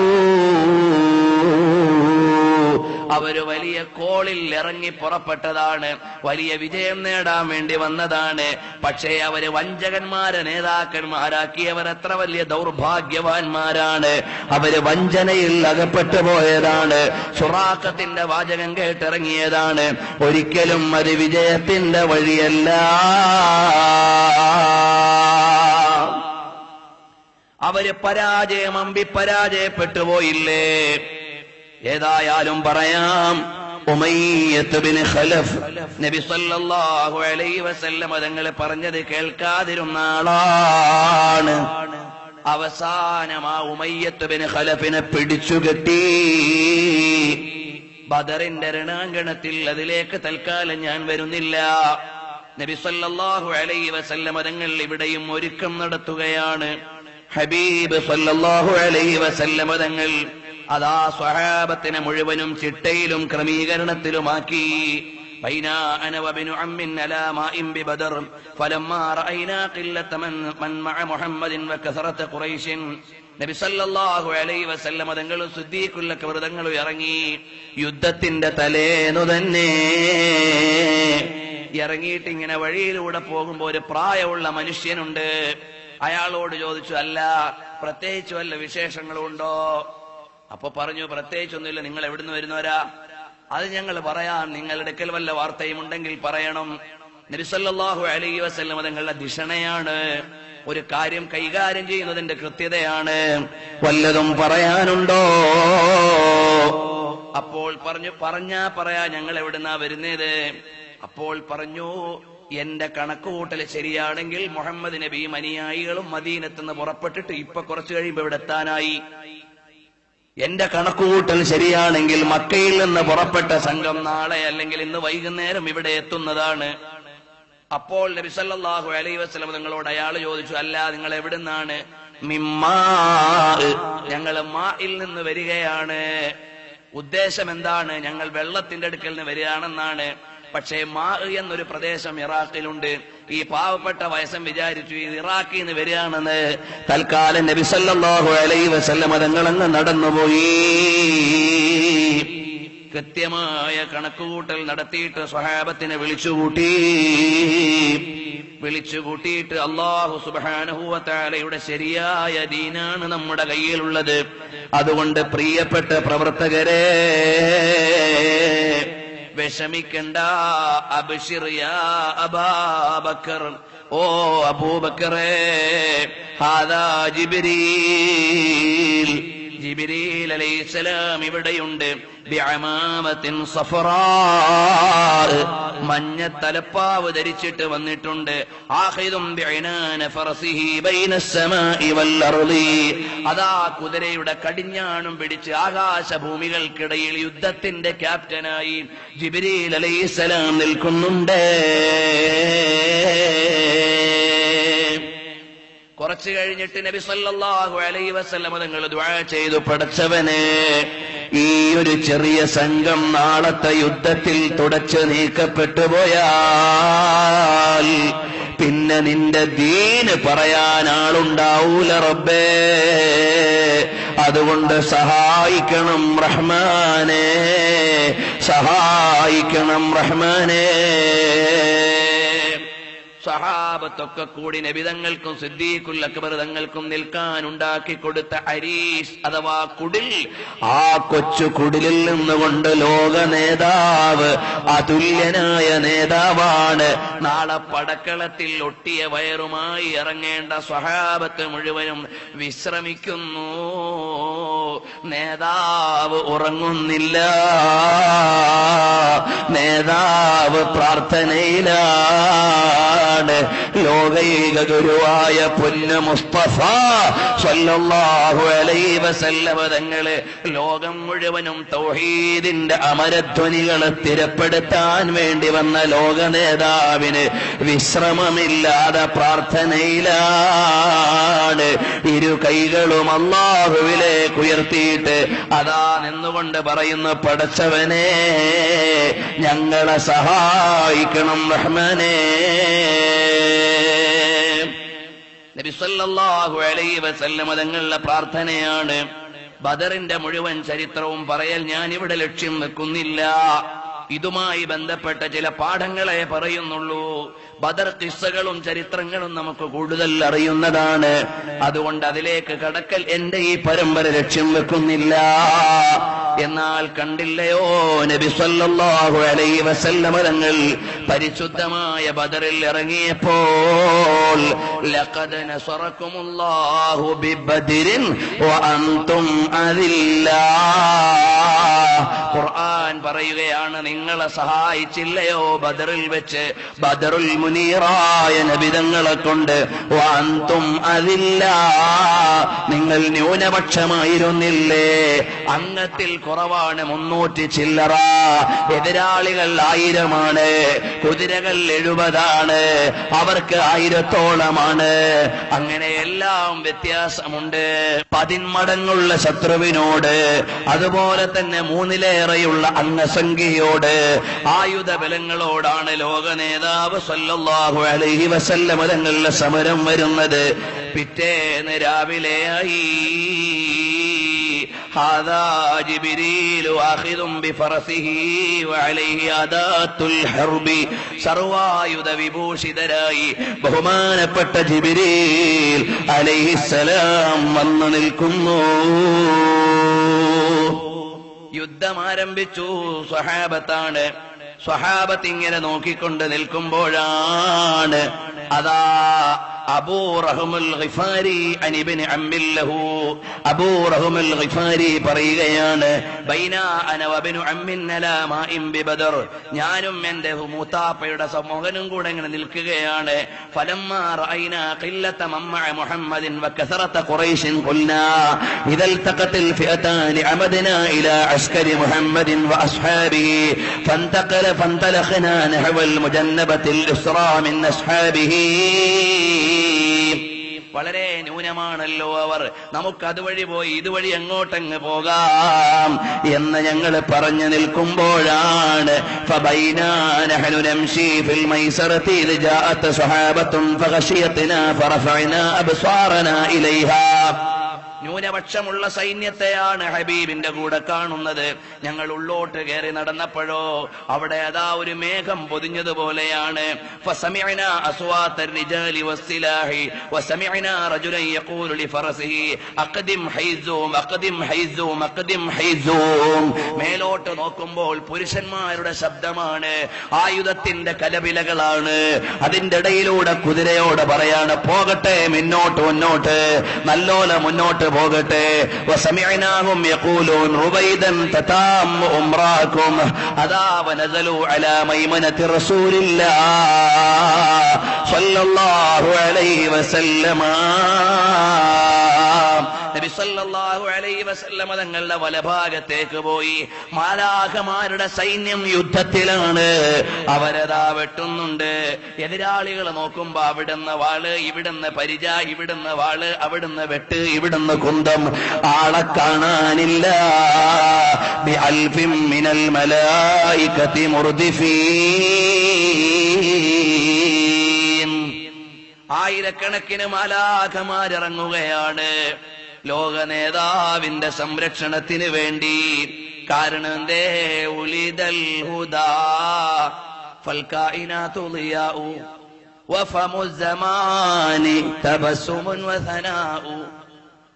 S1: അവര് വലിയ കോളിൽ ഇറങ്ങി പുറപ്പെട്ടതാണ്, വലിയ വിജയം നേടാൻ വേണ്ടി വന്നതാണ്. പക്ഷേ അവര് വഞ്ചകന്മാരെ നേതാക്കന്മാരാക്കിയവർ എത്ര വലിയ ദൗർഭാഗ്യവാന്മാരാണ്. അവര് വഞ്ചനയിൽ അകപ്പെട്ടു പോയതാണ്. സുറാഖത്തിന്റെ വാചകം കേട്ടിറങ്ങിയതാണ്. ഒരിക്കലും അത് വിജയത്തിന്റെ വഴിയല്ല. അവര് പരാജയപ്പെട്ടു പോയില്ലേ? ഏതായാലും പറയാം, ഉമയ്യത്ത് ബിൻ ഖലഫ് നബി സല്ലല്ലാഹു അലൈഹി വസല്ലം തങ്ങൾ പറഞ്ഞത് കേൾക്കാതിരുന്ന ആളാണ്. അവസാനം ആ ഉമയ്യത്ത് ബിൻ ഖലഫിനെ പിടിച്ചുകെട്ടി ബദറിന്റെ രണാങ്കണത്തിൽ. അതിലേക്ക് തൽക്കാലം ഞാൻ വരുന്നില്ല. നബി സല്ലല്ലാഹു അലൈഹി വസല്ലം തങ്ങൾ ഇവിടെയും ഒരുക്കം നടത്തുകയാണ്. ഹബീബ് സല്ലല്ലാഹു അലൈഹി വസല്ലം തങ്ങൾ അതാ സ്വഹാബത്തിനെ മുഴുവനും ചിട്ടയിലും ക്രമീകരണത്തിലുമാക്കി. ബൈന അന വബിനു അമ്മിൻ അലാ മാഇൻ ബിബദർ ഫലമ്മാ റഅയ്നാ ഖില്ലത മൻ മഅ മുഹമ്മദിൻ വകസറത ഖുറൈശിൻ. നബി സല്ലല്ലാഹു അലൈഹി വസല്ലം തങ്ങളും സിദ്ദീഖുൽ അക്ബർ തങ്ങളും ഇറങ്ങി. യുദ്ധത്തിന്റെ തലേന്നു തന്നെ ഇറങ്ങിയിട്ട് ഇങ്ങനെ വഴിയിലൂടെ പോകുമ്പോ ഒരു പ്രായമുള്ള മനുഷ്യനുണ്ട്. അയാളോട് ചോദിച്ചു, അല്ല പ്രത്യേകിച്ച് വല്ല വിശേഷങ്ങളുണ്ടോ? അപ്പൊ പറഞ്ഞു, പ്രത്യേകിച്ചൊന്നുമില്ല, നിങ്ങൾ എവിടുന്ന് വരുന്നവരാ? അത് ഞങ്ങൾ പറയാം, നിങ്ങളുടെ അടുക്കൽ വല്ല വാർത്തയും ഉണ്ടെങ്കിൽ പറയണം. നബി സല്ലല്ലാഹു അലൈഹി വസല്ലം തങ്ങളുടെ ധിഷണയാണ്, ഒരു കാര്യം കൈകാര്യം ചെയ്യുന്നതിന്റെ കൃത്യതയാണ്. വല്ലതും പറയാനുണ്ടോ? അപ്പോൾ പറഞ്ഞു, പറയാ, ഞങ്ങൾ എവിടുന്നാ വരുന്നത്? അപ്പോൾ പറഞ്ഞു, എന്റെ കണക്കുകൂട്ടൽ ശരിയാണെങ്കിൽ മുഹമ്മദ് നബിയും അനുയായികളും മദീനത്തുനിന്ന് പുറപ്പെട്ടിട്ട് ഇപ്പൊ കുറച്ചു കഴിയുമ്പോ ഇവിടെ എത്താനായി. എന്റെ കണക്കുകൂട്ടൽ ശരിയാണെങ്കിൽ മക്കയിൽ നിന്ന് പുറപ്പെട്ട സംഘം നാളെ അല്ലെങ്കിൽ ഇന്ന് വൈകുന്നേരം ഇവിടെ എത്തുന്നതാണ്. അപ്പോൾ നബി സല്ലല്ലാഹു അലൈഹി വസല്ലം നിങ്ങളോട് അയാൾ ചോദിച്ചു, അല്ല നിങ്ങൾ എവിടുന്നാണ്? മിമ്മാ, ഞങ്ങൾ മായിൽ നിന്ന് വരികയാണ്. ഉദ്ദേശം എന്താണ്? ഞങ്ങൾ വെള്ളത്തിന്റെ അടുക്കൽ നിന്ന് വരികയാണെന്നാണ്. പക്ഷേ മാ എന്നൊരു പ്രദേശം ഇറാഖിലുണ്ട്. ഈ പാവപ്പെട്ട വയസ്സം വിചാരിച്ചു ഇത് ഇറാഖിൽ നിന്ന് വരികയാണെന്ന്. തൽക്കാലം നബി സല്ലല്ലാഹു അലൈഹി വസല്ലം തങ്ങളങ്ങ് നടന്നുപോയി. കൃത്യമായ കണക്കുകൂട്ടൽ നടത്തിയിട്ട് സ്വഹാബത്തിനെ വിളിച്ചുകൂട്ടിയിട്ട് അല്ലാഹു സുബ്ഹാനഹു വ തആലയുടെ ശരിയായ ദീനാണ് നമ്മുടെ കയ്യിലുള്ളത്. അതുകൊണ്ട് പ്രിയപ്പെട്ട പ്രവർത്തകരെ, വിഷമിക്കണ്ട. അബ്ശിർ യാ അബൂബക്കർ, ഓ അബൂബക്കറേ, ഹാദാ ജിബ്രീൽ, ജിബ്രീൽ അലൈഹിസ്സലാം ഇവിടെയുണ്ട്. ബിഅമാമത്തിൻ സഫറാ, മഞ്ഞ തലപ്പാവ് ധരിച്ചിട്ട് വന്നിട്ടുണ്ട്. ആഖിദും ബിഇനാന ഫറസിഹി ബൈനസ്സമാഇ വൽ അർളി, അതാ കുതിരയുടെ കടിഞ്ഞാണും പിടിച്ച് ആകാശഭൂമികൾക്കിടയിൽ യുദ്ധത്തിന്റെ ക്യാപ്റ്റനായി ജിബ്രീൽ അലൈഹിസ്സലാം നിൽക്കുന്നുണ്ട്. കുറച്ചു കഴിഞ്ഞിട്ട് നബി സല്ലല്ലാഹു അലൈഹി വസല്ലം തങ്ങൾ ദുആ ചെയ്തു, പടച്ചവനെ, ഈ ഒരു ചെറിയ സംഘം നാളത്തെ യുദ്ധത്തിൽ തുടച്ചു നീക്കപ്പെട്ടു പോയാൽ പിന്നെ നിന്റെ ദീന് പറയാൻ ആളുണ്ടാവൂല റബ്ബേ. അതുകൊണ്ട് സഹായിക്കണം റഹ്മാനേ, സഹായിക്കണം റഹ്മാനേ. സഹാബത്തൊക്കെ കൂടി നബിതങ്ങൾക്കും സിദ്ദീഖുൽ അക്ബർ തങ്ങൾക്കും നിൽക്കാൻ ഉണ്ടാക്കി കൊടുത്ത അരീസ് അഥവാ കുടിൽ, ആ കൊച്ചു കുടിലിൽ നിന്നുകൊണ്ട് ലോക നേതാവ്, അതുല്യനായ നേതാവാണ്, നാളെ പടക്കളത്തിൽ ഒട്ടിയ വയറുമായി ഇറങ്ങേണ്ട സ്വഹാബത്ത് മുഴുവനും വിശ്രമിക്കുന്നു. നേതാവ് ഉറങ്ങുന്നില്ല, നേതാവ് പ്രാർത്ഥനയിലാണ്. ലോകൈക ഗുരുവായ പൊന്നു മുസ്തഫ സ്വല്ലല്ലാഹു അലൈഹി വസല്ലമ തങ്ങള് ലോകം മുഴുവനും തൗഹീദിന്റെ അമരധ്വനികളെ സ്ഥിരപ്പെടുത്താൻ വേണ്ടി വന്ന ലോക നേതാവിന് വിശ്രമമില്ലാതെ പ്രാർത്ഥനയിലാണ്. ഇരു കൈകളും അല്ലാഹുവിലേക്ക് ഉയർത്തിയിട്ട് അതാ നിന്നുകൊണ്ട് പറയുന്നു, പടച്ചവനെ ഞങ്ങളെ സഹായിക്കണം റഹ്മാനേ. നബി സല്ലല്ലാഹു അലൈഹി വസല്ലം തങ്ങളുടെ പ്രാർത്ഥനയാണ്. ബദറിന്റെ മുഴുവൻ ചരിത്രവും പറയൽ ഞാൻ ഇവിടെ ലക്ഷ്യം വെക്കുന്നില്ല. ഇതുമായി ബന്ധപ്പെട്ട ചില പാഠങ്ങളെ പറയുന്നുള്ളൂ. ബദർ കിസ്സകളും ചരിത്രങ്ങളും നമുക്ക് കൂടുതൽ അറിയുന്നതാണ്. അതുകൊണ്ട് അതിലേക്ക് കടക്കൽ എന്റെ ഈ പരമ്പര ലക്ഷ്യം വെക്കുന്നില്ല. എന്നാൽ കണ്ടില്ലയോ, നബി സല്ലല്ലാഹു അലൈഹി വസല്ലം തങ്ങൾ പരിശുദ്ധമായ ബദറിൽ ഇറങ്ങിയപ്പോൾ ലഖദ് നസറകുമുല്ലാഹു ബിബദ്രിൻ വഅൻതും അദില്ലാ, ഖുർആൻ പറയുകയാണ്, നിങ്ങളെ സഹായിച്ചില്ലയോ ബദറിൽ വെച്ച്, ബദറുൽ മുനീറായ നബിതങ്ങളെ കൊണ്ട്. വഅൻതും അദില്ലാ, നിങ്ങൾ ന്യൂനപക്ഷമായിരുന്നില്ലേ, അംഗത്തിൽ കുറവാണ് 300 ചില്ലറ, എതിരാളികൾ 1000 കുതിരകൾ 70 അവർക്ക് 1000 അങ്ങനെ എല്ലാം വ്യത്യാസമുണ്ട്. 10 മടങ്ങുള്ള ശത്രുവിനോട്, അതുപോലെ തന്നെ 3-ലേറെയുള്ള അംഗസംഖ്യയോട്, ആയുധ ബലങ്ങളോടാണ് ലോക നേതാവ് സല്ലല്ലാഹു അലൈഹി വസല്ലം തങ്ങളുടെ സമരം വരുന്നത്. പിറ്റേന്ന് രാവിലെയായി, ഹാദാ ജിബ്രീലു ആഖിദും ബിഫറസിഹി വഅലൈഹി അദാത്തുൽ ഹർബി, സർവായുധ വിഭൂഷിതരായി ബഹുമാനപ്പെട്ട ജിബ്രീൽ അലൈഹിസ്സലാം വന്നു നിൽക്കുന്നു. യുദ്ധം ആരംഭിച്ചു. സ്വഹാബത്താണ്. സ്വഹാബത്ത് ഇങ്ങനെ നോക്കിക്കൊണ്ട് നിൽക്കുമ്പോഴാണ് അതാ അബൂ റഹ്മുൽ ഗിഫാരി അനിബ്നി അമ്മില്ലഹു, അബൂ റഹ്മുൽ ഗിഫാരി പറയുകയാണ്, ബൈനാ അന വബ്നു അമ്മിൻ അലാ മാഇൻ ബിബദർ, ഞാനും എന്റെ മൂത്താപ്പയുടെ സമൂഹനും കൂടെ ഇങ്ങനെ നിൽക്കുകയാണ്. ഫലമ്മാ റഅയ്നാ ഖില്ലത മമ്മഅ മുഹമ്മദിൻ വകസറത ഖുറൈശിൻ ഖുൽനാ ഇദൽ തഖത്തിൽ ഫിഅതാനി അമദനാ ഇലാ അസ്കരി മുഹമ്മദിൻ വഅസ്ഹാബിഹി ഫന്തലഖനാ നഹവൽ മുജന്നബത്തിൽ ഇസ്റാ മിൻ അസ്ഹാബിഹി. വളരെ ന്യൂനമാണല്ലോ അവർ, നമുക്ക് അതുവഴി പോയി ഇതുവഴി എങ്ങോട്ടങ്ങ് പോകാം എന്ന് ഞങ്ങൾ പറഞ്ഞു നിൽക്കുമ്പോഴാണ് ഫബൈനാ നഹ്നു നംശി ഫിൽ മൈസറതി ഇദ് ജാഅത് സ്വഹാബത്തുൻ ഫഗശിയത്നാ ഫറഫഅനാ അബ്സാറനാ ഇലൈഹാ. ന്യൂനപക്ഷമുള്ള സൈന്യത്തെയാണ് ഹബീബിന്റെ കൂടെ കാണുന്നത്. ഞങ്ങൾ ഉള്ളോട്ട് കയറി നടന്നപ്പോഴോ അവിടെ അതാ ഒരു മേഘം പൊതിഞ്ഞതുപോലെയാണ്. ഫസമിഅനാ അസ്വാത الرجال والسلاح وسمعنا رجلا يقول لفرسه اقدم حيزوم اقدم حيزوم اقدم حيزوم. മേലോട്ട് നോക്കുമ്പോൾ പുരുഷന്മാരുടെ ശബ്ദമാണ്, ആയുധത്തിന്റെ കലപിലകളാണ്. അതിന്റെ ഇടയിലൂടെ കുതിരയോട് പറയാണ്, പോകട്ടെ മുന്നോട്ട് മുന്നോട്ട്, നല്ലോല മുന്നോട്ട് പോകട്ടെ. വസമിഅനാഹും യഖൂലൂൻ റുബൈദൻ തതാം ഉംറാകും അദാ വനസലു അലാ മൈമനതി റസൂലില്ലാഹ് സ്വല്ലല്ലാഹു അലൈഹി വസല്ലമ. നബി സല്ലല്ലാഹു അലൈഹി വസല്ലമ തങ്ങളുടെ വലഭാഗത്തേക്ക് പോയി. മാലാഖമാരുടെ സൈന്യം യുദ്ധത്തിലാണ്. അവരതാ വെട്ടുന്നുണ്ട്. എതിരാളികളെ നോക്കുമ്പോ അവിടുന്ന് വാള്, ഇവിടുന്ന് പരിച, ഇവിടുന്ന് വാള്, അവിടുന്ന് വെട്ട്, ഇവിടുന്ന് കുന്തം. ആളെ കാണാനില്ല. ബിഅൽഫിൻ മിനൽ മലായികതി മുർദിഫീൻ. ആയിരക്കണക്കിന് മാലാഖമാരിറങ്ങുകയാണ് ലോക നേതാവിന്റെ സംരക്ഷണത്തിന് വേണ്ടി. കാരണം എന്തേ? ഉലിദൽ ഹുദാ ഫൽകായിനാതു ളിയാഉ. وفم الزمان تبسم وثناء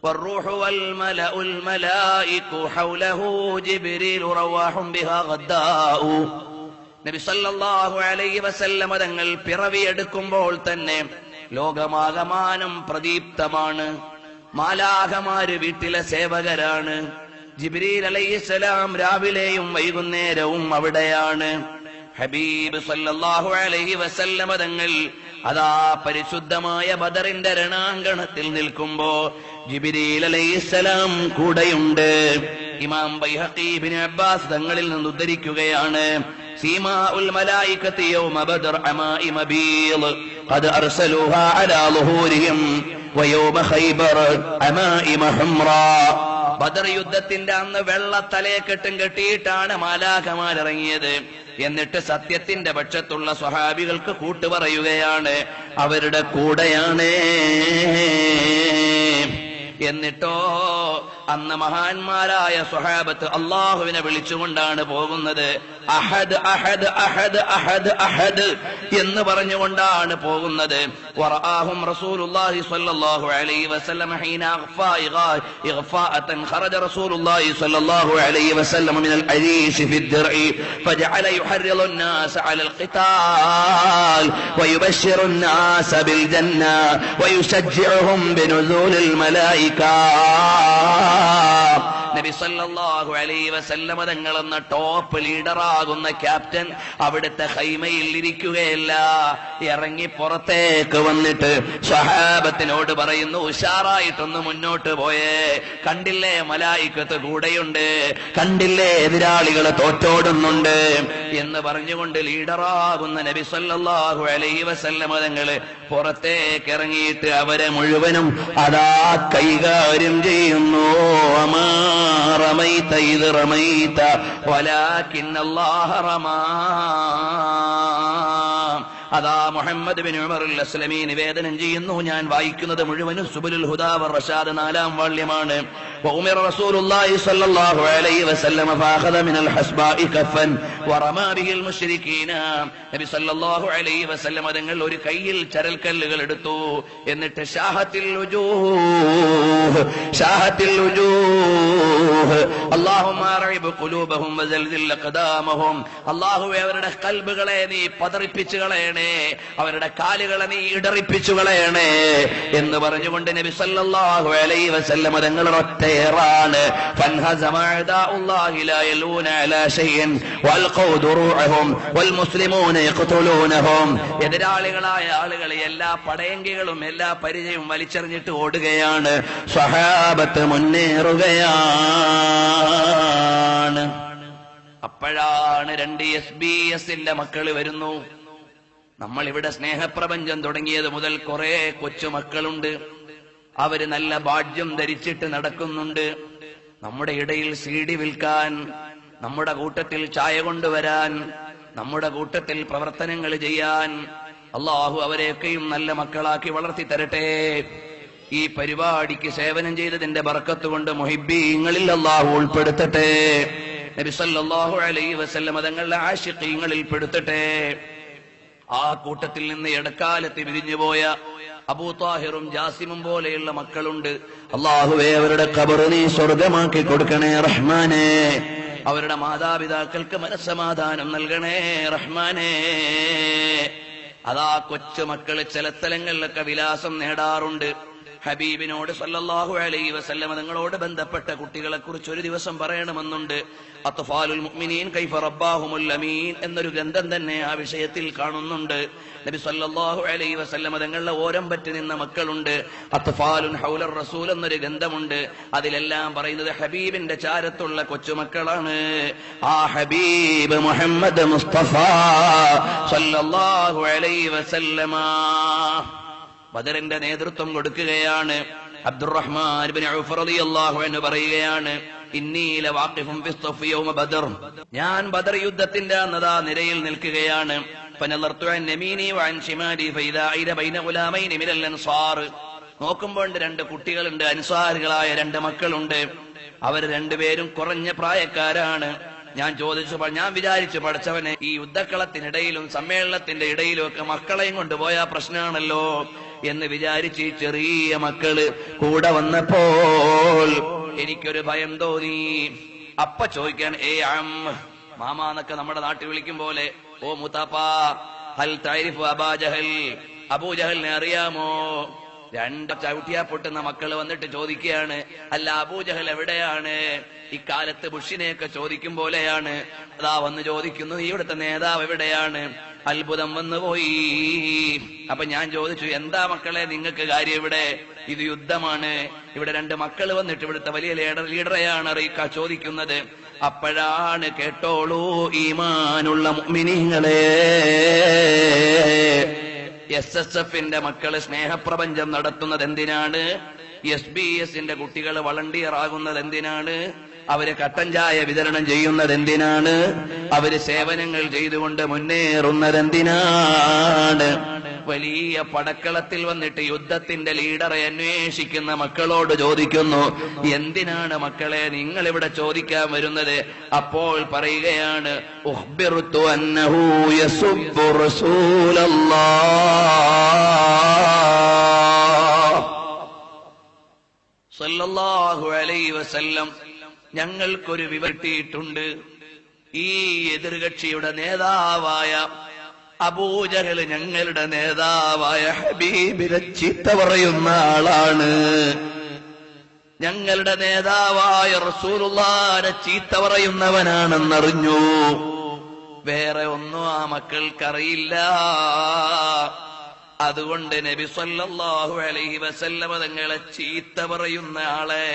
S1: والروح والملأ الملائك حوله جبريل رواح بها غداء. നബി സല്ലല്ലാഹു അലൈഹി വസല്ലം തങ്ങൾ പിറവിയെടുക്കുമ്പോൾ തന്നെ ലോകമാകമാനം പ്രദീപ്തമാണ്. മാലാഖമാര് വീട്ടിലെ സേവകരാണ്. ജിബ്രീൽ അലൈഹിസ്സലാം രാവിലെയും വൈകുന്നേരവും അവിടെയാണ്. ഹബീബ് സല്ലല്ലാഹു അലൈഹി വസല്ലം തങ്ങൾ അതാ പരിശുദ്ധമായ ബദറിന്റെ രണാങ്കണത്തിൽ നിൽക്കുമ്പോ ജിബ്രീൽ അലൈഹിസ്സലാം കൂടെയുണ്ട്. ഇമാം ബൈഹഖി ഇബ്നു അബ്ബാസ് തങ്ങളിൽ നിന്ന് ഉദ്ധരിക്കുകയാണ്, സീമാഉൽ മലായികത്തി യൗമ ബദർ അമാഇമ ബീള് ഖദ് അർസലുഹാ അലാ ളുഹൂരിഹിം വയൗമ ഖൈബർ അമാഇമ ഹുംറാ. ബദർ യുദ്ധത്തിന്റെ അന്ന് വെള്ള തലയെക്കെട്ടും കെട്ടിയിട്ടാണ് മാലാഖമാരിറങ്ങിയത്. എന്നിട്ട് സത്യത്തിന്റെ പക്ഷത്തുള്ള സ്വഹാബികൾക്ക് കൂട്ടുപറയുകയാണ്, അവരുടെ കൂടെയാണ്. എന്നിട്ടോ അന്ന് മഹാന്മാരായ സ്വഹാബത്ത് അള്ളാഹുവിനെ വിളിച്ചുകൊണ്ടാണ് പോകുന്നത്. അഹദ് അഹദ് അഹദ് അഹദ് അഹദ് എന്ന് പറഞ്ഞുകൊണ്ടാണ് പോകുന്നത്. വറആഹും റസൂലുള്ളാഹി സ്വല്ലല്ലാഹു അലൈഹി വസല്ലം ഹീന അഖ്ഫാ ഇഗ്ഫാഅതൻ ഖറജ റസൂലുള്ളാഹി സ്വല്ലല്ലാഹു അലൈഹി വസല്ലം മിനൽ അരീശ് ഫി الدرء فجعل يحرض الناس على القتال ويبشر الناس بالجنة ويشجعهم بنزول الملائكة. നബി സല്ലല്ലാഹു അലൈഹി വസല്ലം തങ്ങളെന്ന ടോപ്പ് ലീഡറാകുന്ന ക്യാപ്റ്റൻ അവിടുത്തെ ഖൈമയിൽ ഇരിക്കുകയല്ല, ഇറങ്ങി പുറത്തേക്ക് വന്നിട്ട് സ്വഹാബത്തിനോട് പറയുന്നു, ഉഷാറായിട്ടൊന്ന് മുന്നോട്ട് പോയേ, കണ്ടില്ലേ മലായികത്ത് കൂടെയുണ്ട്, കണ്ടില്ലേ എതിരാളികളെ തോറ്റോടുന്നുണ്ട് എന്ന് പറഞ്ഞുകൊണ്ട് ലീഡറാകുന്ന നബി സല്ലല്ലാഹു അലൈഹി വസല്ലം തങ്ങള് പുറത്തേക്ക് ഇറങ്ങിയിട്ട് അവരെ മുഴുവനും അതാ കൈകാര്യം ചെയ്യുന്നു. റമൈത ഇദ് റമൈത വലാകിൻ അല്ലാഹ റമാ. അതാ മുഹമ്മദ് ബിൻ ഉമർ അൽ-അസ്ലമി നിവേദനം ചെയ്യുന്നു, ഞാൻ വായിക്കുന്നത് മുഴുവനും സുബുലുൽ ഹുദാ വർ റഷാദ് 4-ാം വാള്യമാണ്. وأمر رسول الله صلى الله عليه وسلم فأخذ من الحسباء كفا ورمى به المشركين. നബി സല്ലല്ലാഹു അലൈഹി വസല്ലം തങ്ങൾ ഒരു കയ്യിൽ ചരൽക്കല്ലുകൾ എടുത്തു. എന്നിട്ട് ഷാഹത്തിൽ വുജൂഹ് ഷാഹത്തിൽ വുജൂഹ് അല്ലാഹുമ്മ അർഇബ് ഖുലൂബഹും വസൽസിൽ അഖദാമഹും. അല്ലാഹുവേ, അവരുടെ ഖൽബുകളെ നീ പതറിപ്പിച്ചു കളയണേ, അവരുടെ കാലുകളെ നീ ഇടറിപ്പിച്ചു കളയണേ എന്ന് പറഞ്ഞുകൊണ്ട് നബി സല്ലല്ലാഹു അലൈഹി വസല്ലം തങ്ങൾ ഒറ്റയേറാണ്. ഫൻഹസമ അദാഉല്ലാഹി ലാ യലൂന അലാ ശൈഇൻ വൽഖൗ ദുറൂഅഹും വൽമുസ്ലിമൂന യഖ്തുലൂനഹും. എതിരാളികളായ ആളുകളെ എല്ലാ പടയങ്കികളും എല്ലാ പരിചയവും വലിച്ചെറിഞ്ഞിട്ട് ഓടുകയാണ്. സ്വഹാബത്ത് മുന്നേറുകയാണ്. അപ്പോഴാണ് 2 SBS-ന്റെ മക്കള് വരുന്നു. നമ്മൾ ഇവിടെ സ്നേഹപ്രപഞ്ചം തുടങ്ങിയത് മുതൽ കുറെ കൊച്ചുമക്കളുണ്ട്. അവര് നല്ല ബാഡ്യം ധരിച്ചിട്ട് നടക്കുന്നുണ്ട്. നമ്മുടെ ഇടയിൽ CD വിൽക്കാൻ, നമ്മുടെ കൂട്ടത്തിൽ ചായ കൊണ്ടുവരാൻ, നമ്മുടെ കൂട്ടത്തിൽ പ്രവർത്തനങ്ങൾ ചെയ്യാൻ അള്ളാഹു അവരെയൊക്കെയും നല്ല മക്കളാക്കി വളർത്തി തരട്ടെ. ഈ പരിപാടിക്ക് സേവനം ചെയ്തതിന്റെ ബർക്കത്ത് കൊണ്ട് മുഹിബ്ബീങ്ങളിൽ അള്ളാഹു ഉൾപ്പെടുത്തട്ടെ. നബി സല്ലല്ലാഹു അലൈഹി വസല്ലം തങ്ങളുടെ ആശിഖീങ്ങളിൽ പെടുത്തട്ടെ. ആ കൂട്ടത്തിൽ നിന്ന് ഇടക്കാലത്ത് വിരിഞ്ഞുപോയ അബൂ താഹിറും ജാസിമും പോലെയുള്ള മക്കളുണ്ട്. അല്ലാഹുവേ, അവരുടെ ഖബർ നീ സ്വർഗമാക്കി കൊടുക്കണേ റഹ്മാനേ. അവരുടെ മാതാപിതാക്കൾക്ക് മനസ്സമാധാനം നൽകണേ റഹ്മാനേ. അതാ കൊച്ചുമക്കള് ചില സ്ഥലങ്ങളിലൊക്കെ വിലാസം നേടാറുണ്ട്. ഹബീബിനോട് സല്ലല്ലാഹു അലൈഹി വസല്ലം തങ്ങളോട് ബന്ധപ്പെട്ട കുട്ടികളെ കുറിച്ച് ഒരു ദിവസം പറയണമെന്നുണ്ട്. അത്ഫാലുൽ മുഅ്മിനീൻ കൈഫ റബ്ബാഹുമുൽ അമീൻ എന്നൊരു ഗ്രന്ഥം തന്നെ ആ വിഷയത്തിൽ കാണുന്നുണ്ട്. നബി സല്ലല്ലാഹു അലൈഹി വസല്ലം തങ്ങളുടെ ഓരം പറ്റി നിന്ന മക്കളുണ്ട്. അത്ഫാലുൻ ഹൗലർ റസൂൽ എന്നൊരു ഗ്രന്ഥമുണ്ട്. അതിലെല്ലാം പറയുന്നത് ഹബീബിന്റെ ചാരത്തുള്ള കൊച്ചുമക്കളാണ്. ആ ഹബീബ് മുഹമ്മദ് മുസ്തഫ സല്ലല്ലാഹു അലൈഹി വസല്ലമ ബദറിന്റെ നേതൃത്വം കൊടുക്കുകയാണ്. അബ്ദുറഹ്മാൻ ഇബ്നു ഔഫ് റളിയല്ലാഹു അൻഹു പറയുകയാണ്, ഇന്നി ലവാഖിഫുൻ ഫി സ്സഫ് യൗമ ബദർ. ഞാൻ ബദർ യുദ്ധത്തിന്റെ അന്നതാ നിരയിൽ നിൽക്കുകയാണ്. ഫനളർതു അൻ യമീനി വഅൻ ശിമാലി ഫഇദാ ഇദ ബൈന ഗുലാമൈനി മിനൽ അൻസാർ. നോക്കുമ്പോൾ 2 കുട്ടികളുണ്ട്, അൻസാറുകളായ 2 മക്കളുണ്ട്. അവർ രണ്ടുപേരും കുറഞ്ഞ പ്രായക്കാരാണ്. ഞാൻ വിചാരിച്ചു പഠിച്ചവനെ, ഈ യുദ്ധക്കളത്തിനിടയിലും സമ്മേളനത്തിന്റെ ഇടയിലും ഒക്കെ മക്കളെയും കൊണ്ടുപോയാ പ്രശ്നമാണല്ലോ എന്ന് വിചാരിച്ച് ഈ ചെറിയ മക്കള് കൂടെ വന്നപ്പോൾ എനിക്കൊരു ഭയം തോന്നി. അപ്പ ചോദിക്കാൻ മാമാന്നൊക്കെ നമ്മുടെ നാട്ടിൽ വിളിക്കും പോലെ, ഓ മുത്താപ്പാ, ഹൽ തഅരിഫു അബൂജഹൽ, അബൂജഹലിനെ അറിയാമോ? രണ്ട് ചവിട്ടിയാ പൊട്ടുന്ന മക്കള് വന്നിട്ട് ചോദിക്കുകയാണ്, അല്ല അബൂജഹൽ എവിടെയാണ്? ഇക്കാലത്ത് ബുഷിനെയൊക്കെ ചോദിക്കും പോലെയാണ്. അതാ വന്ന് ചോദിക്കുന്നു, ഇവിടുത്തെ നേതാവ് എവിടെയാണ്? അത്ഭുതം വന്നുപോയി. അപ്പൊ ഞാൻ ചോദിച്ചു, എന്താ മക്കളെ നിങ്ങൾക്ക് കാര്യം ഇവിടെ? ഇത് യുദ്ധമാണ്. ഇവിടെ രണ്ട് മക്കള് വന്നിട്ട് ഇവിടുത്തെ വലിയ ലീഡറെയാണ് ചോദിക്കുന്നത്. അപ്പോഴാണ്, കേട്ടോളൂ ഈമാനുള്ള മുഅ്മിനീങ്ങളെ, SSFന്റെ മക്കള് സ്നേഹപ്രപഞ്ചം നടത്തുന്നത് എന്തിനാണ്? SBS-ന്റെ കുട്ടികൾ വളണ്ടിയർ ആകുന്നത് എന്തിനാണ്? അവര് കട്ടൻ ചായ വിതരണം ചെയ്യുന്നത് എന്തിനാണ്? അവര് സേവനങ്ങൾ ചെയ്തുകൊണ്ട് മുന്നേറുന്നത് എന്തിനാണ്? വലിയ പടക്കളത്തിൽ വന്നിട്ട് യുദ്ധത്തിന്റെ ലീഡറെ അന്വേഷിക്കുന്ന മക്കളോട് ചോദിക്കുന്നു, എന്തിനാണ് മക്കളെ നിങ്ങൾ ഇവിടെ ചോദിക്കാൻ വരുന്നത്? അപ്പോൾ പറയുകയാണ്, ഉഖ്ബിർതു അന്നഹു യസുബ്ബു റസൂലല്ലാഹ് സല്ലല്ലാഹു അലൈഹി വസല്ലം ഞങ്ങൾക്കൊരു വിവരിട്ടിട്ടുണ്ട്. ഈ എതിർകക്ഷിയുടെ നേതാവായ അബൂജഹൽ ഞങ്ങളുടെ നേതാവായ ഹബീബിനെ ചീത്ത പറയുന്ന ആളാണ്. ഞങ്ങളുടെ നേതാവായ റസൂലുള്ളാഹിനെ ചീത്ത പറയുന്നവനാണെന്നറിഞ്ഞു. വേറെ ഒന്നും ആ മക്കൾക്കറിയില്ല. അതുകൊണ്ട് നബി സല്ലല്ലാഹു അലൈഹി വസല്ലമ തങ്ങളെ ചീത്ത പറയുന്ന ആളെ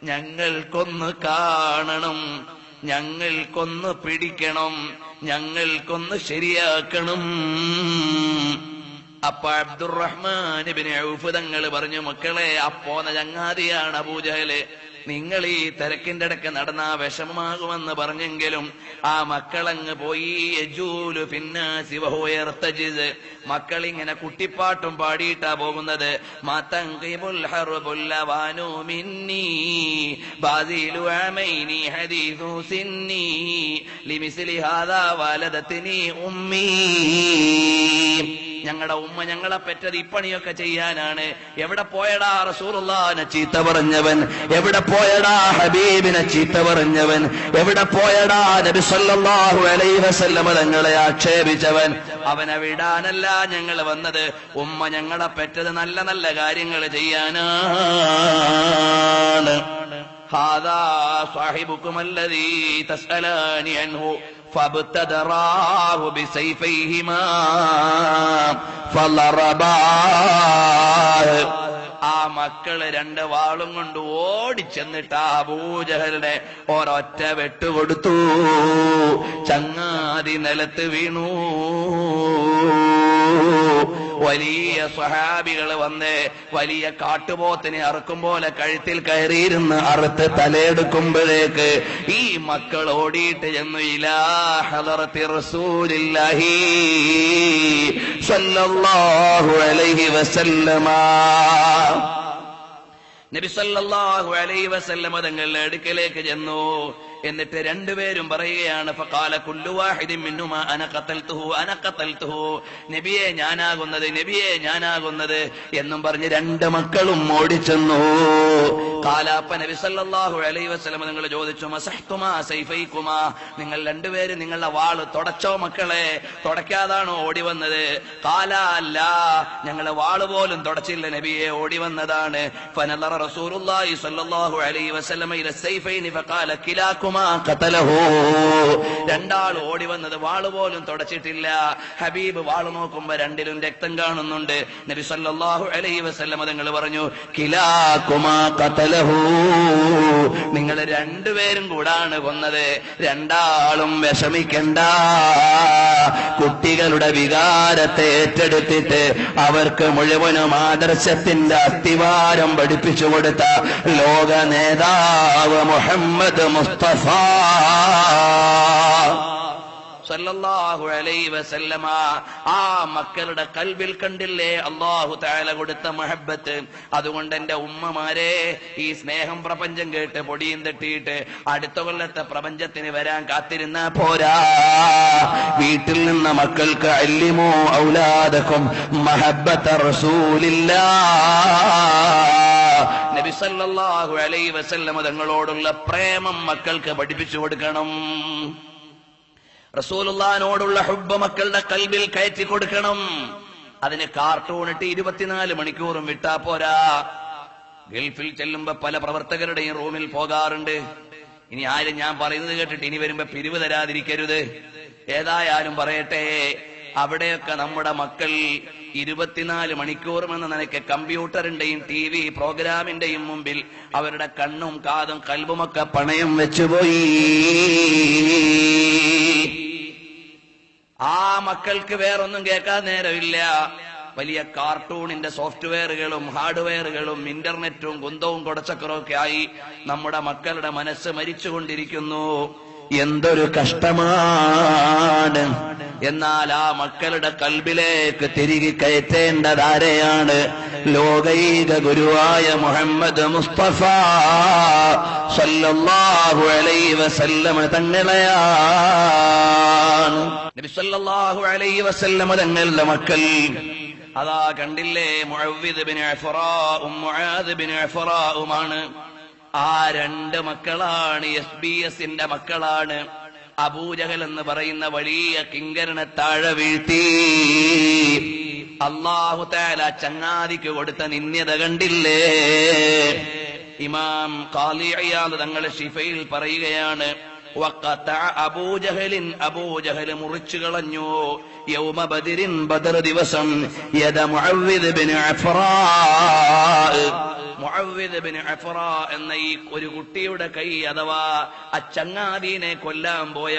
S1: ഞങ്ങൾക്കൊന്ന് കാണണം, ഞങ്ങൾക്കൊന്ന് പിടിക്കണം, ഞങ്ങൾക്കൊന്ന് ശരിയാക്കണം. അപ്പൊ അബ്ദുറഹ്മാൻ ഇബ്നു ഔഫ് തങ്ങൾ പറഞ്ഞു, മക്കളെ, അപ്പോന്ന ചങ്ങാതിയാണ് അബൂജഹല്. നിങ്ങൾ ഈ തിരക്കിന്റെ ഇടയ്ക്ക് നടന്നാ വിഷമമാകുമെന്ന് പറഞ്ഞെങ്കിലും ആ മക്കളങ്ങ് പോയി. യജൂലു ഫിന്നാസി വഹുവ യർതജിസ്, മക്കളിങ്ങനെ കുട്ടിപ്പാട്ടും പാടിയിട്ടാ പോകുന്നത്. മാതൻഖിബുൽ ഹർബുൽ ലവാനു മിന്നി ബാദിലു അമൈനി ഹദീസു സിന്നി ലിമിസ്ലി ഹാദാ വലദത്നി ഉമ്മി. ഞങ്ങളുടെ ഉമ്മ ഞങ്ങളെ പെറ്റത് ഇപ്പണിയൊക്കെ ചെയ്യാനാണ്. എവിടെ പോയടാ റസൂലുള്ളാഹിനെ ചീത്ത പറഞ്ഞവൻ? എവിടെ പോയടാ ഹബീബിനെ ചീത്ത പറഞ്ഞവൻ? എവിടെ പോയടാ നബി സല്ലല്ലാഹു അലൈഹി വസല്ലം തങ്ങളെ ആക്ഷേപിച്ചവൻ? അവനെ വിടാനല്ല ഞങ്ങൾ വന്നത്. ഉമ്മ ഞങ്ങളെ പെറ്റത് നല്ല നല്ല കാര്യങ്ങൾ ചെയ്യാനാണ്. ഹാദാ സാഹിബുക്കും അല്ലദീ തസ്അലാനി അൻഹു فابتدراه بسيفيهما فضرباه. ആ മക്കള് രണ്ട് വാളും കൊണ്ട് ഓടിച്ചെന്നിട്ട് അബൂജഹലിനെ ഒരൊറ്റ വെട്ടുകൊടുത്തു. ചങ്ങാതി നിലത്ത് വീണു. വലിയ സ്വഹാബികൾ വന്ന് വലിയ കാട്ടുപോത്തിനെ അറുക്കും പോലെ കഴുത്തിൽ കയറിയിരുന്ന് അറുത്ത് തലയെടുക്കുമ്പോഴേക്ക് ഈ മക്കൾ ഓടിയിട്ട് ചെന്നു ഇലാ ഹളറത്തി റസൂലില്ലാഹി സ്വല്ലല്ലാഹു അലൈഹി വസല്ലമ. നബി സല്ലല്ലാഹു അലൈഹി വസല്ലമ തങ്ങളുടെ അടുക്കലേക്ക് ചെന്നു. എന്നിട്ട് രണ്ടുപേരും പറയുകയാണ്, ഫഖാല കുല്ലു വാഹിദിൻ മിൻഹുമാ അന ഖതൽതുഹു അന ഖതൽതുഹു, നബിയെ ഞാനാകുന്നത്, നബിയെ ഞാനാകുന്നത് എന്നും പറഞ്ഞ് രണ്ട് മക്കളും ഓടിച്ചെന്നു. ഖാലപ്പ നബി സല്ലല്ലാഹു അലൈഹി വസല്ലം നിങ്ങൾ ചോദിച്ചു, മസഹ്തുമാ സൈഫൈകുമാ, നിങ്ങൾ രണ്ടുപേരും നിങ്ങളുടെ വാള് തുടച്ചോ മക്കളെ? തുടയ്ക്കാതാണോ ഓടി വന്നത്? ഖാല അല്ല, ഞങ്ങളെ വാള് പോലും തുടച്ചില്ല നബിയെ, ഓടി വന്നതാണ്. ഫനദറ റസൂലുള്ളാഹി സ്വല്ലല്ലാഹു അലൈഹി വസല്ലം ഇല സൈഫൈനി ഫഖാല കിലാകുമാ ഖതലഹു. രണ്ടാൾ ഓടി വന്നത് വാള് പോലും തുടച്ചിട്ടില്ല. ഹബീബ് വാള് നോക്കുമ്പോ രണ്ടിലും രക്തം കാണുന്നുണ്ട്. നബി സല്ലല്ലാഹു അലൈഹി വസല്ലം തങ്ങൾ പറഞ്ഞു, കിലാകുമാ ഖതലഹു, നിങ്ങൾ രണ്ടുപേരും കൂടാണ് കൊന്നത്. രണ്ടാളും വിഷമിക്കണ്ട. കുട്ടികളുടെ വികാരത്തെ ഏറ്റെടുത്തിട്ട് അവർക്ക് മുഴുവനും ആദർശത്തിന്റെ അത്തിവാരം പഠിപ്പിച്ചു കൊടുത്ത ലോക നേതാവ് മുഹമ്മദ് മുസ്തഫ സല്ലല്ലാഹു അലൈഹി വസല്ലമ ആ മക്കളുടെ കൽബിൽ കണ്ടില്ലേ അല്ലാഹു തആല കൊടുത്ത മഹബ്ബത്ത്. അതുകൊണ്ട് എന്റെ ഉമ്മമാരെ, ഈ സ്നേഹം പ്രപഞ്ചം കേട്ട് പൊടിയും തട്ടിയിട്ട് അടുത്ത കൊല്ലത്തെ പ്രപഞ്ചത്തിന് വരാൻ കാത്തിരുന്നാ പോരാ. വീട്ടിൽ നിന്ന് മക്കൾക്ക് അല്ലിമൂ ഔലാദക്കും മഹബ്ബത റസൂലില്ലാഹ്, നബി സല്ലല്ലാഹു അലൈഹി വസല്ലം തങ്ങളോടുള്ള പ്രേമം മക്കൾക്ക് പഠിപ്പിച്ചു കൊടുക്കണം. റസൂലുള്ളാഹിനോടുള്ള ഹുബ്ബ് മക്കളുടെ കൽബിൽ കയറ്റി കൊടുക്കണം. അതിന് കാർട്ടൂണിട്ട് 24 മണിക്കൂറും വിട്ടാ പോരാ. ഗൾഫിൽ ചെല്ലുമ്പോ പല പ്രവർത്തകരുടെയും റൂമിൽ പോകാറുണ്ട്. ഇനി ആരും ഞാൻ പറയുന്നത് കേട്ടിട്ട് ഇനി വരുമ്പോ പിരിവ് തരാതിരിക്കരുത്. ഏതായാലും പറയട്ടെ, അവിടെയൊക്കെ നമ്മുടെ മക്കൾ 24 മണിക്കൂറും എന്ന നിലയ്ക്ക് കമ്പ്യൂട്ടറിന്റെയും TV പ്രോഗ്രാമിന്റെയും മുമ്പിൽ അവരുടെ കണ്ണും കാതും കൽബുമൊക്കെ പണയം വെച്ചുപോയി. ആ മക്കൾക്ക് വേറൊന്നും കേൾക്കാൻ നേരമില്ല. വലിയ കാർട്ടൂണിന്റെ സോഫ്റ്റ്വെയറുകളും ഹാർഡ്വെയറുകളും ഇന്റർനെറ്റും കുന്തവും കൊടച്ചക്കറും ഒക്കെ ആയി നമ്മുടെ മക്കളുടെ മനസ്സ് മരിച്ചുകൊണ്ടിരിക്കുന്നു. എന്തൊരു കഷ്ടമാണ്. എന്നാൽ ആ മക്കളുടെ കൽബിലേക്ക് തിരികെ കയറ്റേണ്ടതാരെയാണ്? ലോകൈക ഗുരുവായ മുഹമ്മദ് മുസ്തഫ സല്ലല്ലാഹു അലൈഹി വസല്ലം തങ്ങളെയാണ്. നബി സല്ലല്ലാഹു അലൈഹി വസല്ലം തങ്ങളുടെ മക്കൾ അതാ കണ്ടില്ലേ, മുഅവ്വിദ് ബിൻ അഫ്റാഉം മുആദ് ബിൻ അഫ്റാഉമാണ്. ആ രണ്ട് മക്കളാണ് SBS-ന്റെ മക്കളാണ്. അബൂജഹൽ എന്ന് പറയുന്ന വലിയ കിങ്കരനെ താഴെ വീഴ്ത്തി. അല്ലാഹു തആല ചങ്ങാതിക്ക് കൊടുത്ത നിന്ദ്യത കണ്ടില്ലേ? ഇമാം ഖാലി ഇയാദ് തങ്ങളുടെ ശിഫയിൽ പറയുകയാണ്, അബൂജഹൽ മുറിച്ചു കളഞ്ഞു യൗമ ബദരിൻ, ബദർ ദിവസം, യദ മുഅവ്വിദ് ബിൻ അഫ്റാ, മുഅവ്വിദ് ബിൻ അഫ്റാ എന്ന ഈ ഒരു കുട്ടിയുടെ കൈ, അഥവാ അച്ചങ്ങാദീനെ കൊല്ലാൻ പോയ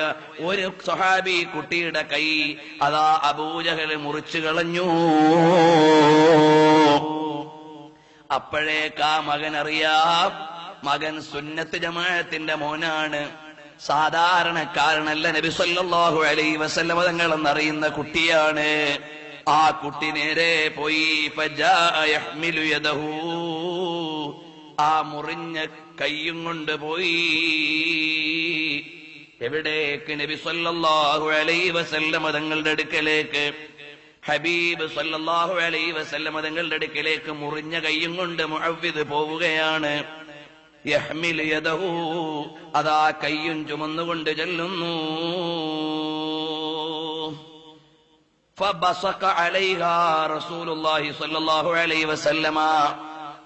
S1: ഒരു സ്വഹാബി കുട്ടിയുടെ കൈ അതാ അബൂജഹൽ മുറിച്ചു കളഞ്ഞു. അപ്പോഴേക്കാ മകൻ അറിയാം, മകൻ സുന്നത്ത് ജമാഅത്തിന്റെ മോനാണ്, സാധാരണക്കാരനല്ല, നബി സല്ലല്ലാഹു അലൈഹി വസല്ലം തങ്ങൾ എന്നറിയുന്ന കുട്ടിയാണ്. ആ കുട്ടി നേരെ പോയി ഫജാഅ യഹ്മിലു യദഹു, ആ മുറിഞ്ഞ കയ്യും കൊണ്ട് പോയി. എവിടേക്ക്? നബി സല്ലല്ലാഹു അലൈഹി വസല്ലം തങ്ങളുടെ അടുക്കലേക്ക്. ഹബീബ് സല്ലല്ലാഹു അലൈഹി വസല്ലം തങ്ങളുടെ അടുക്കലേക്ക് മുറിഞ്ഞ കയ്യും കൊണ്ട് മുഅവ്വിദ് പോവുകയാണ്. യഹ്മിലു യദഹു, അതാ കയ്യും ചുമന്നുകൊണ്ട് ചെല്ലുന്നു. ഫബസഖ അലൈഹാ റസൂലുള്ളാഹി സ്വല്ലല്ലാഹു അലൈഹി വസല്ലമ,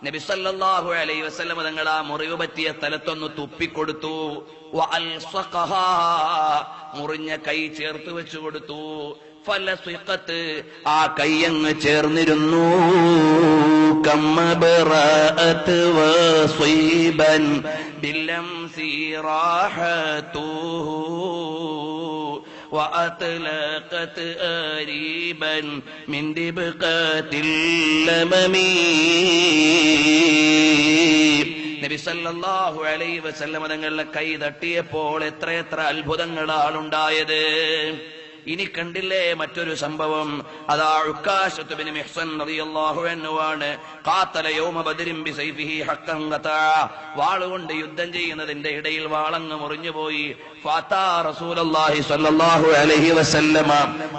S1: നബി സല്ലല്ലാഹു അലൈഹി വസല്ലമ തങ്ങൾ ആ മുറിവ് പറ്റിയ സ്ഥലത്തൊന്ന് തുപ്പിക്കൊടുത്തു. വഅൽസഖഹാ, മുറിഞ്ഞ കൈ ചേർത്ത് വെച്ചു കൊടുത്തു. ഫലസിഖത്ത്, ആ കയ്യങ്ങ് ചേർന്നിരുന്നു. കമ്മബറഅത് വസീബൻ ബില്ലംസി റാഹതുഹു വഅത്ലഖത് അരീബൻ മിൻ ദിബ്ഖത്തിൽ ലമമി. നബി സല്ലല്ലാഹു അലൈഹി വസല്ലം തങ്ങളുടെ കൈ തട്ടിയപ്പോൾ എത്രയെത്ര അത്ഭുതങ്ങളാണ് ഉണ്ടായത്. ഇനി കണ്ടില്ലേ മറ്റൊരു സംഭവം, അതാ ഉക്കാശത്ത് ബിൻ മിഹ്സൻ റളിയല്ലാഹു അൻഹു ആണ്. ഖാതല യൗമ ബദരിൻ ബിസൈഫിഹി ഹഖൻ ഖതാ, വാളുകൊണ്ട് യുദ്ധം ചെയ്യുന്നതിന്റെ ഇടയിൽ വാളങ്ങ് മുറിഞ്ഞുപോയി. ഫാതാ റസൂലുള്ളാഹി സ്വല്ലല്ലാഹു അലൈഹി വസല്ലമ,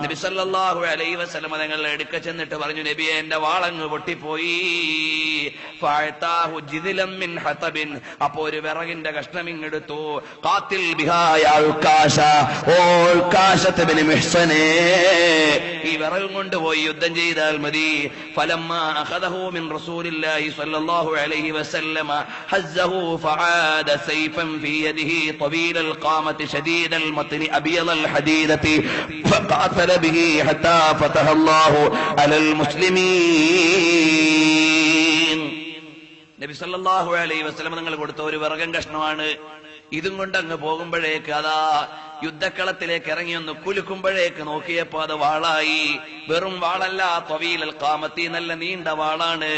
S1: നബി സല്ലല്ലാഹു അലൈഹി വസല്ലമ തങ്ങൾ എടുക്ക ചെന്നിട്ട് പറഞ്ഞു, നബിയെ എന്റെ വാളങ്ങ് പൊട്ടിപ്പോയി. ഫഅതാഹു ജിദ്ലം മിൻ ഹതബിൻ, അപ്പോൾ ഒരു വിറകിന്റെ കഷ്ണം ഇങ്ങെടുത്തു. ഖാതിൽ ബിഹാ യാ ഉക്കാശ, ഓ ഉക്കാശത്ത് ബിൻ മിഹ്സനെ, ഈ വിറകും കൊണ്ടുപോയി യുദ്ധം ചെയ്താൽ മതി. ഫലമ്മാ അഖദഹു മിൻ റസൂലില്ലാഹി സ്വല്ലല്ലാഹു അലൈഹി വസല്ലമ ഹസ്സഹു ഫആദ സൈഫൻ ഫീ യദിഹി ത്വീലൽ ഖാമത്തി ശദീദൽ മത്നി അബിയദൽ ഹദീദതി ഫഖാതല ബിഹി ഹത്താ ഫതഹല്ലാഹു അലൽ മുസ്ലിമീൻ. നബി സല്ലല്ലാഹു അലൈഹി വസല്ലം തങ്ങൾ കൊടുത്ത ഒരു വിറകൻ കഷ്ണമാണ്. ഇതും കൊണ്ടങ്ങ് പോകുമ്പോഴേക്ക് അതാ യുദ്ധക്കളത്തിലേക്ക് ഇറങ്ങി ഒന്ന് കുലുക്കുമ്പോഴേക്ക് നോക്കിയപ്പോ അത് വാളായി. വെറും വാളല്ല, ത്വവീലൽ ഖാമത്തി, നല്ല നീണ്ട വാളാണ്.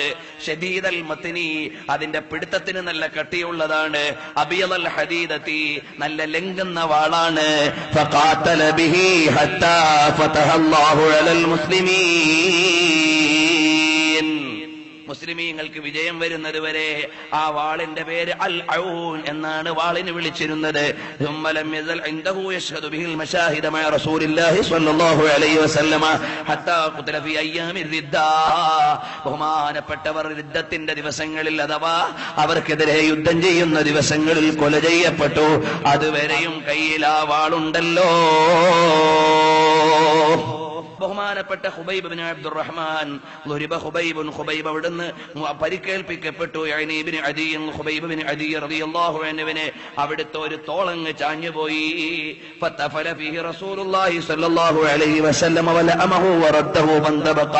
S1: ശദീദൽ മത്നി, അതിന്റെ പിടുത്തത്തിന് നല്ല കട്ടിയുള്ളതാണ്. അബിയദൽ ഹദീദത്തി, നല്ല ലംഘുന്ന വാളാണ്. ഫഖാതല ബിഹി ഹത്താ ഫതഹല്ലാഹു അലൽ മുസ്ലിമീൻ, മുസ്ലിമീങ്ങൾക്ക് വിജയം വരുന്നത് വരെ ആ വാളിന്റെ പേര് അൽ ഔൻ എന്നാണ് വാളിന് വിളിച്ചിരുന്നത്. ബഹുമാനപ്പെട്ടവർ യുദ്ധത്തിന്റെ ദിവസങ്ങളിൽ അഥവാ അവർക്കെതിരെ യുദ്ധം ചെയ്യുന്ന ദിവസങ്ങളിൽ കൊല ചെയ്യപ്പെട്ടു. അതുവരെയും കയ്യിൽ ആ വാളുണ്ടല്ലോ. ബഹുമാനപ്പെട്ട ഖുബൈബ് ഇബ്നു അബ്ദുറഹ്മാൻ ഖുബൈബ് അവിടുന്ന് പരിക്കേൽപ്പിക്കപ്പെട്ടു. ഖുബൈബ് ഇബ്നു അദി റളിയല്ലാഹു അൻഹുവിനെ അവിടുത്തെ ഒരു തോളങ്ങ് ചാഞ്ഞുപോയി. ഫതഫല ഫീഹി റസൂലുള്ളാഹി സ്വല്ലല്ലാഹു അലൈഹി വസല്ലം വലഅമഹു വറദ്ദഹു ബന്ദബഖ.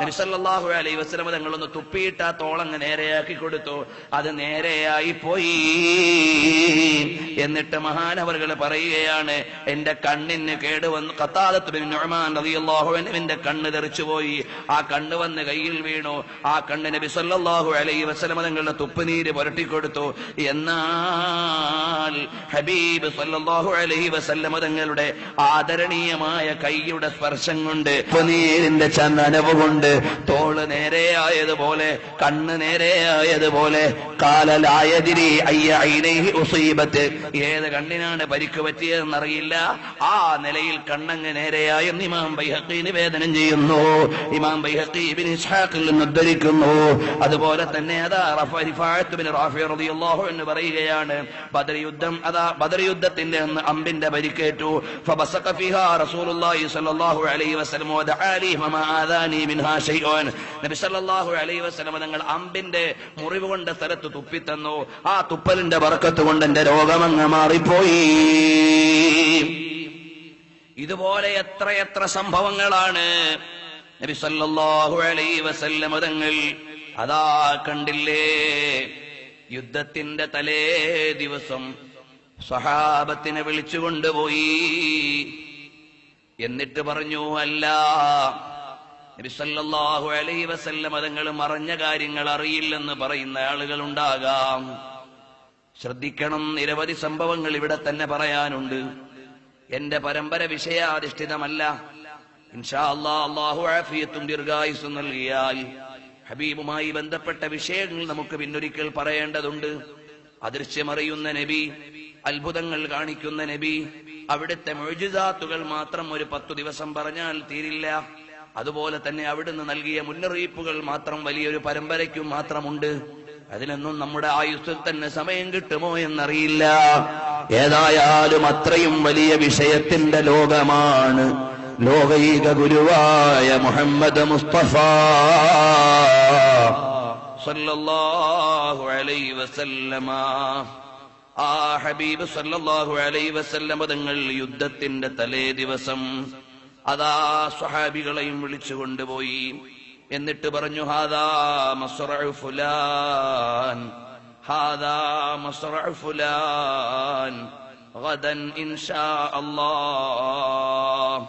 S1: നബി സല്ലല്ലാഹു അലൈഹി വസല്ലം തങ്ങളൊന്ന് തുപ്പിയിട്ട് ആ തോളങ്ങ് നേരെയാക്കി കൊടുത്തു. അത് നേരെയായി പോയി. എന്നിട്ട് മഹാനവറുകൾ പറയുകയാണ്, എന്റെ കണ്ണിന് കേടുവന്നു. ഖത്താദത്ത് ബിൻ നുഅ്മാൻ റളിയല്ലാഹു അൻഹുവിന്റെ കണ്ണ് തെറിച്ചുപോയി. ആ കണ്ണ് വന്ന് കയ്യിൽ വീണു. ആ കണ്ണ് നബി സല്ലല്ലാഹു അലൈഹി വസല്ലം തങ്ങളുടെ തുപ്പുനീര് പുരട്ടിക്കൊടുത്തു. എന്നാൽ ഹബീബ് സല്ലല്ലാഹു അലൈഹി വസല്ലം തങ്ങളുടെ ആദരണീയമായ കൈയുടെ സ്പർശം കൊണ്ട്, തുപ്പുനീരിന്റെ നനവ് കൊണ്ട് തോള് നേരെയായതുപോലെ, കണ്ണ് നേരെയായതുപോലെ, കാലലായതിരി അയ്യ ഐനൈഹി ഉസീബത്ത്, ഏത് കണ്ണിനാണ് പരിക്ക് പറ്റിയതെന്നറിയില്ല. ആ നിലയിൽ കണ്ണങ്ങ് നേരെയായെന്ന് ഇമാം ബൈഹഖി നിവേദനം ചെയ്യുന്നു. ഇമാം ബൈഹഖി ഇബ്നു ഇസ്ഹാഖിൽ നിന്ന് ഉദ്ധരിക്കുന്നു. അതുപോലെ തന്നെ അതാ റിഫാഅത്ത് ബിൻ റാഫി റളിയല്ലാഹു അൻഹു പറയുകയാണ്, ബദർ യുദ്ധത്തിന്റെ അന്ന് അമ്പിന്റെ പരിക്കേറ്റു. ഫബസഖ ഫീഹാ റസൂലുള്ളാഹി സ്വല്ലല്ലാഹു അലൈഹി വസല്ലം വദഅ ലി ഫമാ ആദാനി മിൻഹാ ശൈഉൻ. നബി സല്ലല്ലാഹു അലൈഹി വസല്ലം തങ്ങൾ അമ്പിന്റെ മുറിവ് കൊണ്ട സ്ഥലത്ത് തുപ്പിത്തന്നു. ആ തുപ്പലിന്റെ ബർക്കത്ത് കൊണ്ട് എന്റെ രോഗമങ്ങ് മാറിപ്പോയി. ഇതുപോലെ എത്രയെത്ര സംഭവങ്ങളാണ് നബി സല്ലല്ലാഹു അലൈഹി വസല്ലം തങ്ങൾ അതാ കണ്ടില്ലേ. യുദ്ധത്തിന്റെ തലേ ദിവസം സ്വഹാബത്തിനെ വിളിച്ചുകൊണ്ടുപോയി. എന്നിട്ട് പറഞ്ഞു, അല്ല, നബി സല്ലല്ലാഹു അലൈഹി വസല്ലം തങ്ങൾ മറഞ്ഞ കാര്യങ്ങൾ അറിയില്ലെന്ന് പറയുന്ന ആളുകൾ ഉണ്ടാകാം. ശ്രദ്ധിക്കണം, നിരവധി സംഭവങ്ങൾ ഇവിടെ തന്നെ പറയാനുണ്ട്. എന്റെ പരമ്പര വിഷയാധിഷ്ഠിതമല്ല. ഇൻഷാ അല്ലാഹ് അല്ലാഹു ആഫിയത്തും ദീർഘായുസ്സും നൽകിയാൽ ഹബീബുമായി ബന്ധപ്പെട്ട വിഷയങ്ങൾ നമുക്ക് പിന്നൊരിക്കൽ പറയേണ്ടതുണ്ട്. അദൃശ്യമറിയുന്ന നബി, അത്ഭുതങ്ങൾ കാണിക്കുന്ന നബി, അവിടുത്തെ മുഅ്ജിസാത്തുകൾ മാത്രം ഒരു 10 ദിവസം പറഞ്ഞാൽ തീരില്ല. അതുപോലെ തന്നെ അവിടുന്ന് നൽകിയ മുന്നറിയിപ്പുകൾ മാത്രം വലിയൊരു പരമ്പരയ്ക്കും മാത്രമുണ്ട്. അതിനൊന്നും നമ്മുടെ ആയുസ്സിൽ തന്നെ സമയം കിട്ടുമോ എന്നറിയില്ല. ഏതായാലും അത്രയും വലിയ വിഷയത്തിന്റെ ലോകമാണ് ലോകൈക ഗുരുവായ മുഹമ്മദ് മുസ്തഫ സല്ലല്ലാഹു അലൈഹി വസല്ലമ. ആ ഹബീബ് സല്ലല്ലാഹു അലൈഹി വസല്ലമ തങ്ങൾ യുദ്ധത്തിന്റെ തലേ ദിവസം അതാ സ്വഹാബികളെയും വിളിച്ചു കൊണ്ടുപോയി. എന്നിട്ട് പറഞ്ഞു, ഹാദാ മസ്റഉ ഫുലാൻ, ഹാദാ മസ്റഉ ഫുലാൻ ഗദൻ ഇൻഷാ അല്ലാഹ്.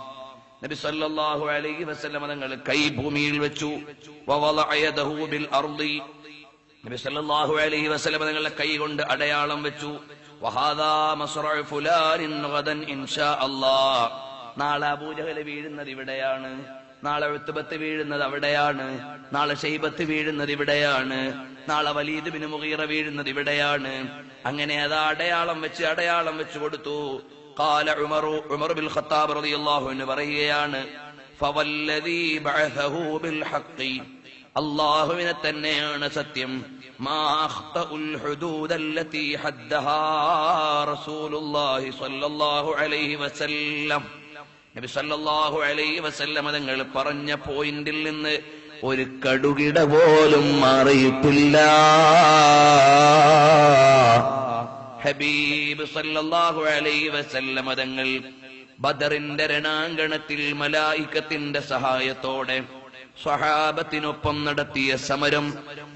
S1: നബി സല്ലല്ലാഹു അലൈഹി വസല്ലം തങ്ങൾ കൈ ഭൂമിയിൽ വെച്ചു. വവളഅ യദഹു ബിൽ അർളി, നബി സല്ലല്ലാഹു അലൈഹി വസല്ലം തങ്ങളുടെ കൈ കൊണ്ട് അടയാളം വെച്ചു. വഹാദാ മസ്റഉ ഫുലാൻ ഗദൻ ഇൻഷാ അല്ലാഹ്. നാളെ അബൂജഹൽ വീഴുന്നത് ഇവിടെയാണ്, നാളെ ഉത്ബത്ത് വീഴുന്നത് അവിടെയാണ്, നാളെ ശൈബത്ത് വീഴുന്നത് ഇവിടെയാണ്, നാളെ വലീദ് ബിൻ മുഗീറ വീഴുന്നത് ഇവിടെയാണ്. അങ്ങനെ അത് അടയാളം വെച്ച് കൊടുത്തു. ഖാല ഉമർ ബിൻ ഖത്താബ് റളിയല്ലാഹു അൻഹു പറയുകയാണ്, ഫവല്ലദീ ബഅസഹു ബിൽ ഹഖ്, അല്ലാഹുവിനെ തന്നെയാണ് സത്യം, മാ അഖ്തഉൽ ഹുദൂദല്ലതീ ഹദ്ദഹാ റസൂലുള്ളാഹി സ്വല്ലല്ലാഹു അലൈഹി വസല്ലം. നബി സല്ലല്ലാഹു അലൈഹി വസല്ലം തങ്ങൾ പറഞ്ഞ പോയിന്റിൽ നിന്ന് ഒരു കടുകിട പോലും മാറിയിട്ടില്ല. ഹബീബ് സല്ലല്ലാഹു അലൈഹി വസല്ലം തങ്ങൾ ബദറിന്റെ രണാങ്കണത്തിൽ മലായികത്തിന്റെ സഹായത്തോടെ സ്വഹാബത്തിനൊപ്പം നടത്തിയ സമരം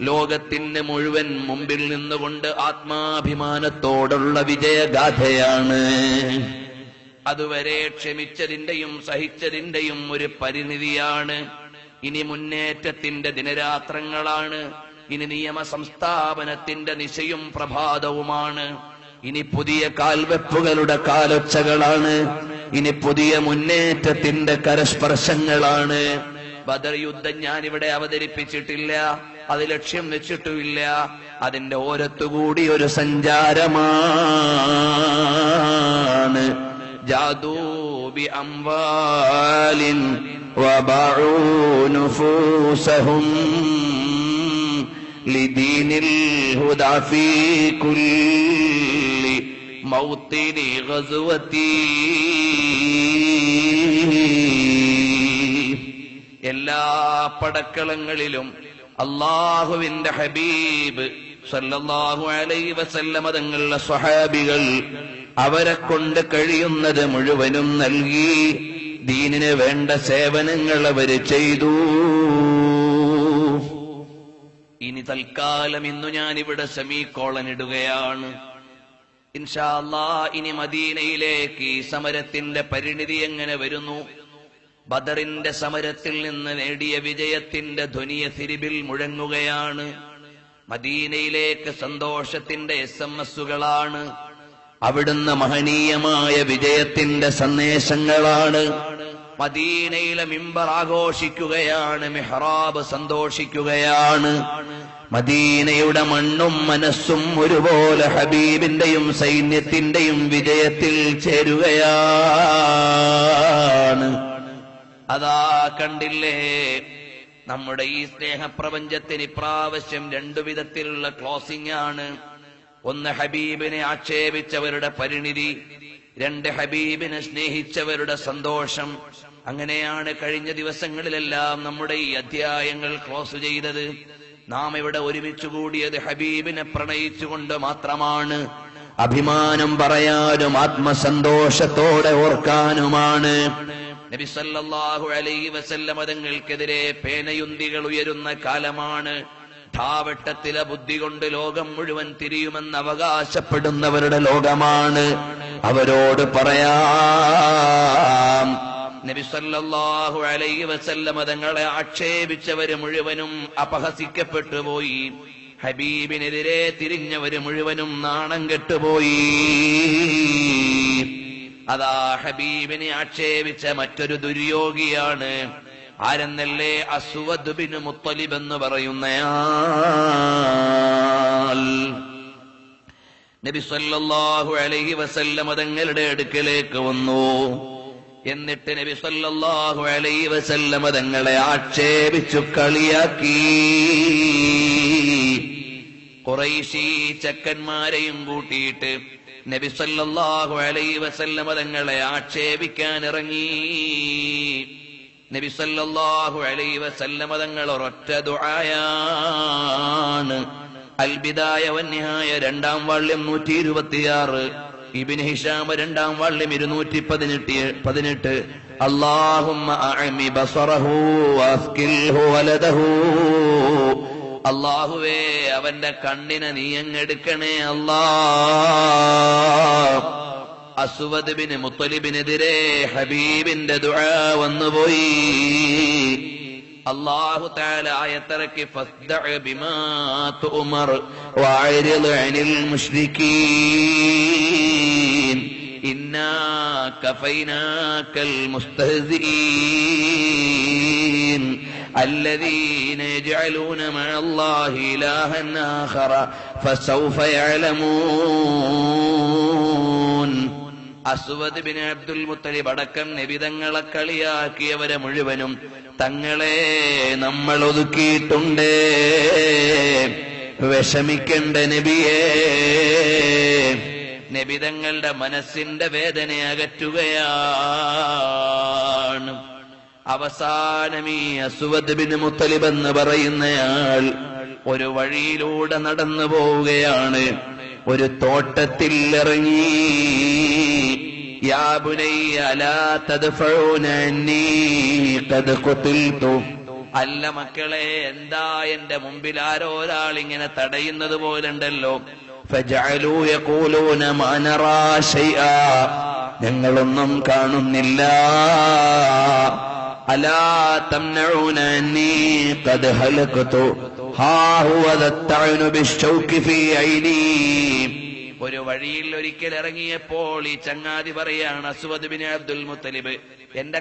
S1: ലോകത്തിന് മുഴുവൻ മുമ്പിൽ നിന്നുകൊണ്ട് ആത്മാഭിമാനത്തോടുള്ള വിജയഗാഥയാണ്. അതുവരെ ക്ഷമിച്ചതിന്റെയും സഹിച്ചതിന്റെയും ഒരു പരിണിതിയാണ്. ഇനി മുന്നേറ്റത്തിന്റെ ദിനരാത്രങ്ങളാണ്. ഇനി നിയമ സംസ്ഥാപനത്തിന്റെ നിശയും പ്രഭാതവുമാണ്. ഇനി പുതിയ കാൽവെപ്പുകളുടെ കാലൊച്ചകളാണ്. ഇനി പുതിയ മുന്നേറ്റത്തിന്റെ കരസ്പർശങ്ങളാണ്. ബദർ യുദ്ധം ഞാനിവിടെ അവതരിപ്പിച്ചിട്ടില്ല, അത് ലക്ഷ്യം വെച്ചിട്ടുമില്ല. അതിന്റെ ഓരത്തുകൂടി ഒരു സഞ്ചാരമാണ്. ജാദൂ ബി അംവാലിൻ വബഉ നുഫൂസഹും ലിദീനിൽ ഹുദാ ഫീ കുല്ലി മൗത്തിനി ഗസ്വതി. എല്ലാ പടക്കളങ്ങളിലും അല്ലാഹുവിന്റെ ഹബീബ് സല്ലല്ലാഹു അലൈഹി വസല്ലമ തങ്ങളുടെ സ്വഹാബികൾ അവരെ കൊണ്ട് കഴിയുന്നത് മുഴുവനും നൽകി ദീനിന് വേണ്ട സേവനങ്ങൾ അവർ ചെയ്തു. ഇനി തൽക്കാലം ഇന്നു ഞാനിവിടെ സെമിക്കോളൻ ഇടുകയാണ്. ഇൻഷാ അല്ലാഹ് ഇനി മദീനയിലേക്ക് ഈ സമരത്തിന്റെ പരിണിതി എങ്ങനെ വരുന്നു? ബദറിന്റെ സമരത്തിൽ നിന്ന് നേടിയ വിജയത്തിന്റെ ധ്വനിയ തിരിബിൽ മുഴങ്ങുകയാണ്. മദീനയിലേക്ക് സന്തോഷത്തിന്റെ SMS-കളാണ്. അവിടുന്ന് മഹനീയമായ വിജയത്തിന്റെ സന്ദേശങ്ങളാണ്. മദീനയിലെ മിമ്പർ ആഘോഷിക്കുകയാണ്, മിഹ്റാബ് സന്തോഷിക്കുകയാണ്. മദീനയുടെ മണ്ണും മനസ്സും ഒരുപോലെ ഹബീബിന്റെയും സൈന്യത്തിന്റെയും വിജയത്തിൽ ചേരുകയാണ്. അതാ കണ്ടില്ലേ, നമ്മുടെ ഈ സ്നേഹപ്രപഞ്ചത്തിന് ഇപ്രാവശ്യം രണ്ടു വിധത്തിലുള്ള ക്ലോസിംഗ് ആണ്. ഒന്ന് ഹബീബിനെ ആക്ഷേപിച്ചവരുടെ പരിണിതി, രണ്ട് ഹബീബിനെ സ്നേഹിച്ചവരുടെ സന്തോഷം. അങ്ങനെയാണ് കഴിഞ്ഞ ദിവസങ്ങളിലെല്ലാം നമ്മുടെ ഈ അധ്യായങ്ങൾ ക്ലോസ് ചെയ്തത്. നാം ഇവിടെ ഒരുമിച്ച് കൂടിയത് ഹബീബിനെ പ്രണയിച്ചുകൊണ്ട് മാത്രമാണ്. അഭിമാനം പറയാനും ആത്മസന്തോഷത്തോടെ ഓർക്കാനുമാണ്. നബി സല്ലല്ലാഹു അലൈഹി വസല്ലം തങ്ങൾക്കെതിരെ പേനയുന്തികൾ ഉയരുന്ന കാലമാണ്. ധാവട്ടത്തിലെ ബുദ്ധി കൊണ്ട് ലോകം മുഴുവൻ തിരിയുമെന്ന് അവകാശപ്പെടുന്നവരുടെ ലോകമാണ്. അവരോട് പറയാം, നബി സല്ലല്ലാഹു അലൈഹി വസല്ലം തങ്ങളെ ആക്ഷേപിച്ചവര് മുഴുവനും അപഹസിക്കപ്പെട്ടു പോയി. ഹബീബിനെതിരെ തിരിഞ്ഞവര് മുഴുവനും നാണം കെട്ടുപോയി. അതാ ഹബീബിനെ ആക്ഷേപിച്ച മറ്റൊരു ദുര്യോഗിയാണ്. ആരെന്നല്ലേ? അസ്വദ് ബിൻ മുത്തലിബ് എന്ന് പറയുന്നയാൾ. നബി സല്ലല്ലാഹു അലൈഹി വസല്ലം തങ്ങളുടെ അടുക്കലേക്ക് വന്നു. എന്നിട്ട് നബി സല്ലല്ലാഹു അലൈഹി വസല്ലം തങ്ങളെ ആക്ഷേപിച്ചു കളിയാക്കി. ഖുറൈശി ചക്കന്മാരെയും കൂട്ടിയിട്ട് നബി സല്ലല്ലാഹു അലൈഹി വസല്ലം തങ്ങളെ ആക്ഷേപിക്കാൻ ഇറങ്ങി. നബി സല്ലല്ലാഹു അലൈഹി വസല്ലം തങ്ങൾ ഒരൊറ്റ ദുആയാണ്. അൽ ബിദായ വന്നിഹായ 2-ാം വാള്യം 126, ഇബ്നു ഹിശാം 2-ാം വാള്യം 218. അല്ലാഹുമ്മ അഅമി ബസറഹു വഅസ്കിൽഹു വലദഹു. അല്ലാഹുവേ, അവന്റെ കണ്ണിനെ നീ അങ്ങെടുക്കണേ അല്ലാഹ്. അസ്വദ് ബിൻ മുത്തലിബിനെതിരെ ഹബീബിന്റെ ദുആ വന്നുപോയി. അല്ലാഹു തആല ആയത്തിറക്കി, ഫസ്ദഅ ബിമാ തുഅമർ വഅരിദ് അനിൽ മുശ്രികീൻ ഇന്നാ കഫൈനാകൽ മുസ്തഹ്സിഈൻ الذين يجعلون مع الله إلها آخر فسوف يعلمون. അസ്വദ് ബിൻ അബ്ദുൽ മുത്തലിബ് അടക്കം നബി തങ്ങളെ കളിയാക്കിയവരെ മുഴുവനും തങ്ങളെ നമ്മൾ ഒതുക്കിയിട്ടുണ്ട്, വിഷമിക്കണ്ട നബിയേ. നബി തങ്ങളുടെ മനസ്സിന്റെ വേദന അകറ്റുകയാണ്. അവസാനം ഈ അസ്വദ് ബിൻ മുത്തലിബ് എന്ന് പറയുന്നയാൾ ഒരു വഴിയിലൂടെ നടന്നു പോവുകയാണ്. ഒരു തോട്ടത്തിൽ ഇറങ്ങി. യാ ബുനയ്യ ലാ തദ്ഫഉന അന്നീ ഖദ് ഖുതിൽതു അല്ല മക്കളെ, എന്താ എന്റെ മുമ്പിൽ ആരോ ഒരാൾ ഇങ്ങനെ തടയുന്നത് പോലുണ്ടല്ലോ. ഫജഅലൂ യഖൂലൂന മാ നറാ ശൈആ, ഞങ്ങളൊന്നും കാണുന്നില്ല. അലാ തംനഊന അന്നീ ഖദ് ഹലഖതു ഹാ ഹുവ ദത്തഅനു ബിശ്ശൗകി ഫീ ഐനീ. ഒരു വഴിയിൽ ഒരിക്കൽ ഇറങ്ങിയപ്പോൾ ഈ ചങ്ങാതി പറയാണ്, അസ്വദ് ബിൻ അബ്ദുൽ മുത്തലിബ്, എന്റെ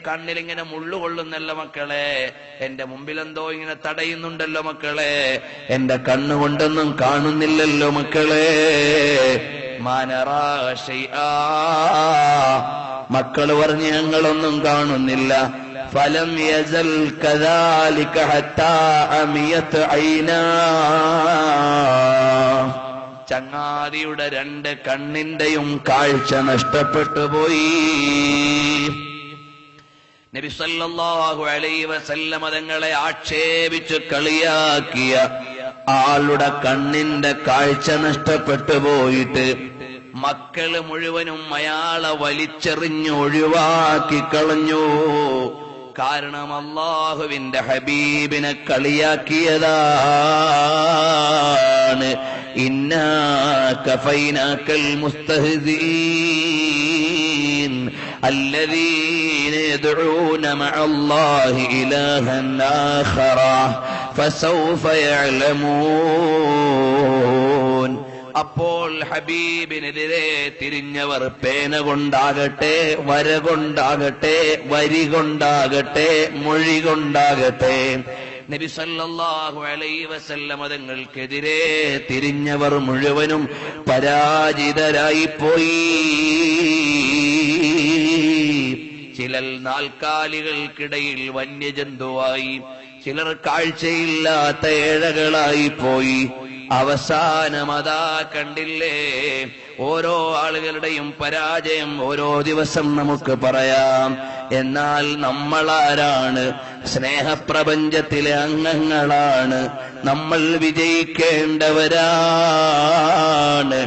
S1: കണ്ണിൽ ഇങ്ങനെ മുള്ളുകൊള്ളുന്നല്ലോ മക്കളെ, എന്റെ മുമ്പിൽ എന്തോ ഇങ്ങനെ തടയുന്നുണ്ടല്ലോ മക്കളെ, എന്റെ കണ്ണുകൊണ്ടൊന്നും കാണുന്നില്ലല്ലോ മക്കളെ. മാനറാ ശൈആ, മക്കള് പറഞ്ഞ് ഞങ്ങളൊന്നും കാണുന്നില്ല. ഫലം യസൽ കദാലിക ഹത്താ അമിയത് ഐനാ, ചങ്ങാതിയുടെ രണ്ട് കണ്ണിന്റെയും കാഴ്ച നഷ്ടപ്പെട്ടു പോയി. നബി സല്ലല്ലാഹു അലൈഹി വസല്ലം തങ്ങളെ ആക്ഷേപിച്ച് കളിയാക്കിയ ആളുടെ കണ്ണിന്റെ കാഴ്ച നഷ്ടപ്പെട്ടു പോയിട്ട് മക്കള് മുഴുവനും അയാളെ വലിച്ചെറിഞ്ഞ് ഒഴിവാക്കി കളഞ്ഞു. കാരണം അല്ലാഹുവിന്റെ ഹബീബിനെ കളിയാക്കിയതാണ്. ഇന്നാ കഫൈനാക്കൽ മുസ്തഹ്സിഈൻ الذين يدعون مع الله إلها آخر فسوف يعلمون. അപ്പോൾ ഹബീബിനെതിരെ തിരിഞ്ഞവർ പേന കൊണ്ടാകട്ടെ, വര കൊണ്ടാകട്ടെ, വരി കൊണ്ടാകട്ടെ, മൊഴി കൊണ്ടാകട്ടെ, നബി സല്ലല്ലാഹു അലൈഹി വസല്ലം തങ്ങൾക്കെതിരെ തിരിഞ്ഞവർ മുഴുവനും പരാജിതരായിപ്പോയി. ചിലർ നാൽക്കാലികൾക്കിടയിൽ വന്യജന്തുവായി, ചിലർ കാഴ്ചയില്ലാത്ത ഏഴകളായിപ്പോയി. അവസാനമതാ കണ്ടില്ലേ, ഓരോ ആളുകളുടെയും പരാജയം ഓരോ ദിവസം നമുക്ക് പറയാം. എന്നാൽ നമ്മളാരാണ്? സ്നേഹപ്രപഞ്ചത്തിലെ അംഗങ്ങളാണ്. നമ്മൾ വിജയിക്കേണ്ടവരാണ്.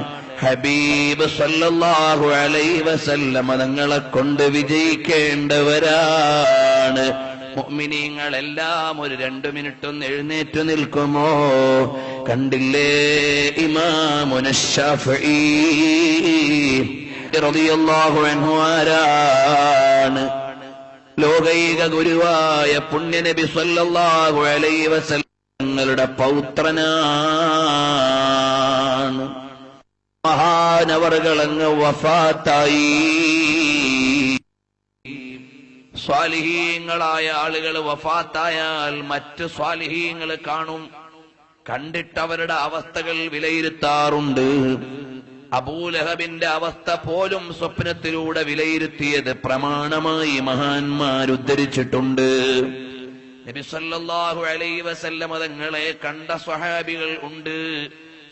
S1: ഹബീബ് സല്ലല്ലാഹു അലൈഹി വസല്ലം തങ്ങളെ കൊണ്ട് വിജയിക്കേണ്ടവരാണ്. മുഅ്മിനീങ്ങളെല്ലാം ഒരു 2 മിനിറ്റ് ഒന്ന് എഴുന്നേറ്റു നിൽക്കുമോ? കണ്ടില്ലേ, ഇമാമുന ശാഫിഈ റളിയല്ലാഹു അൻഹു ആരാണ്? ലോകൈക ഗുരുവായ പുണ്യനബി സല്ലല്ലാഹു അലൈഹി വസല്ലം തങ്ങളുടെ പൗത്രനാണ്. മഹാനവറുകളങ്ങ് വഫാത്തായി. സ്വാലിഹീങ്ങളായ ആളുകൾ വഫാത്തായാൽ മറ്റ് സ്വാലിഹീങ്ങൾ കാണും, കണ്ടിട്ടവരുടെ അവസ്ഥകൾ വിലയിരുത്താറുണ്ട്. അബൂലഹബിന്റെ അവസ്ഥ പോലും സ്വപ്നത്തിലൂടെ വിലയിരുത്തിയത് പ്രമാണമായി മഹാന്മാരുദ്ധരിച്ചിട്ടുണ്ട്. നബി സല്ലല്ലാഹു അലൈഹി വസല്ലം തങ്ങളെ കണ്ട സ്വഹാബികൾ ഉണ്ട്,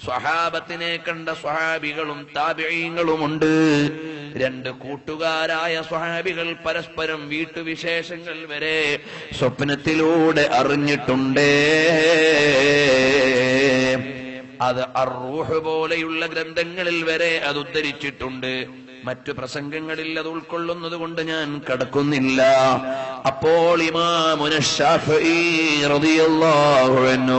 S1: സ്വഹാബത്തിനെ കണ്ട സ്വഹാബികളും താബിഈങ്ങളുമുണ്ട്. 2 കൂട്ടുകാരായ സ്വഹാബികൾ പരസ്പരം വീട്ടുവിശേഷങ്ങൾ വരെ സ്വപ്നത്തിലൂടെ അറിഞ്ഞിട്ടുണ്ട്. അത് അർ-റൂഹ് പോലെയുള്ള ഗ്രന്ഥങ്ങളിൽ വരെ അത് ഉദ്ധരിച്ചിട്ടുണ്ട്. മറ്റു പ്രസംഗങ്ങളിൽ അത് ഉൾക്കൊള്ളുന്നത് കൊണ്ട് ഞാൻ കടക്കുന്നില്ല. അപ്പോൾ ഇമാമുന ശാഫിഈ റളിയല്ലാഹു അൻഹു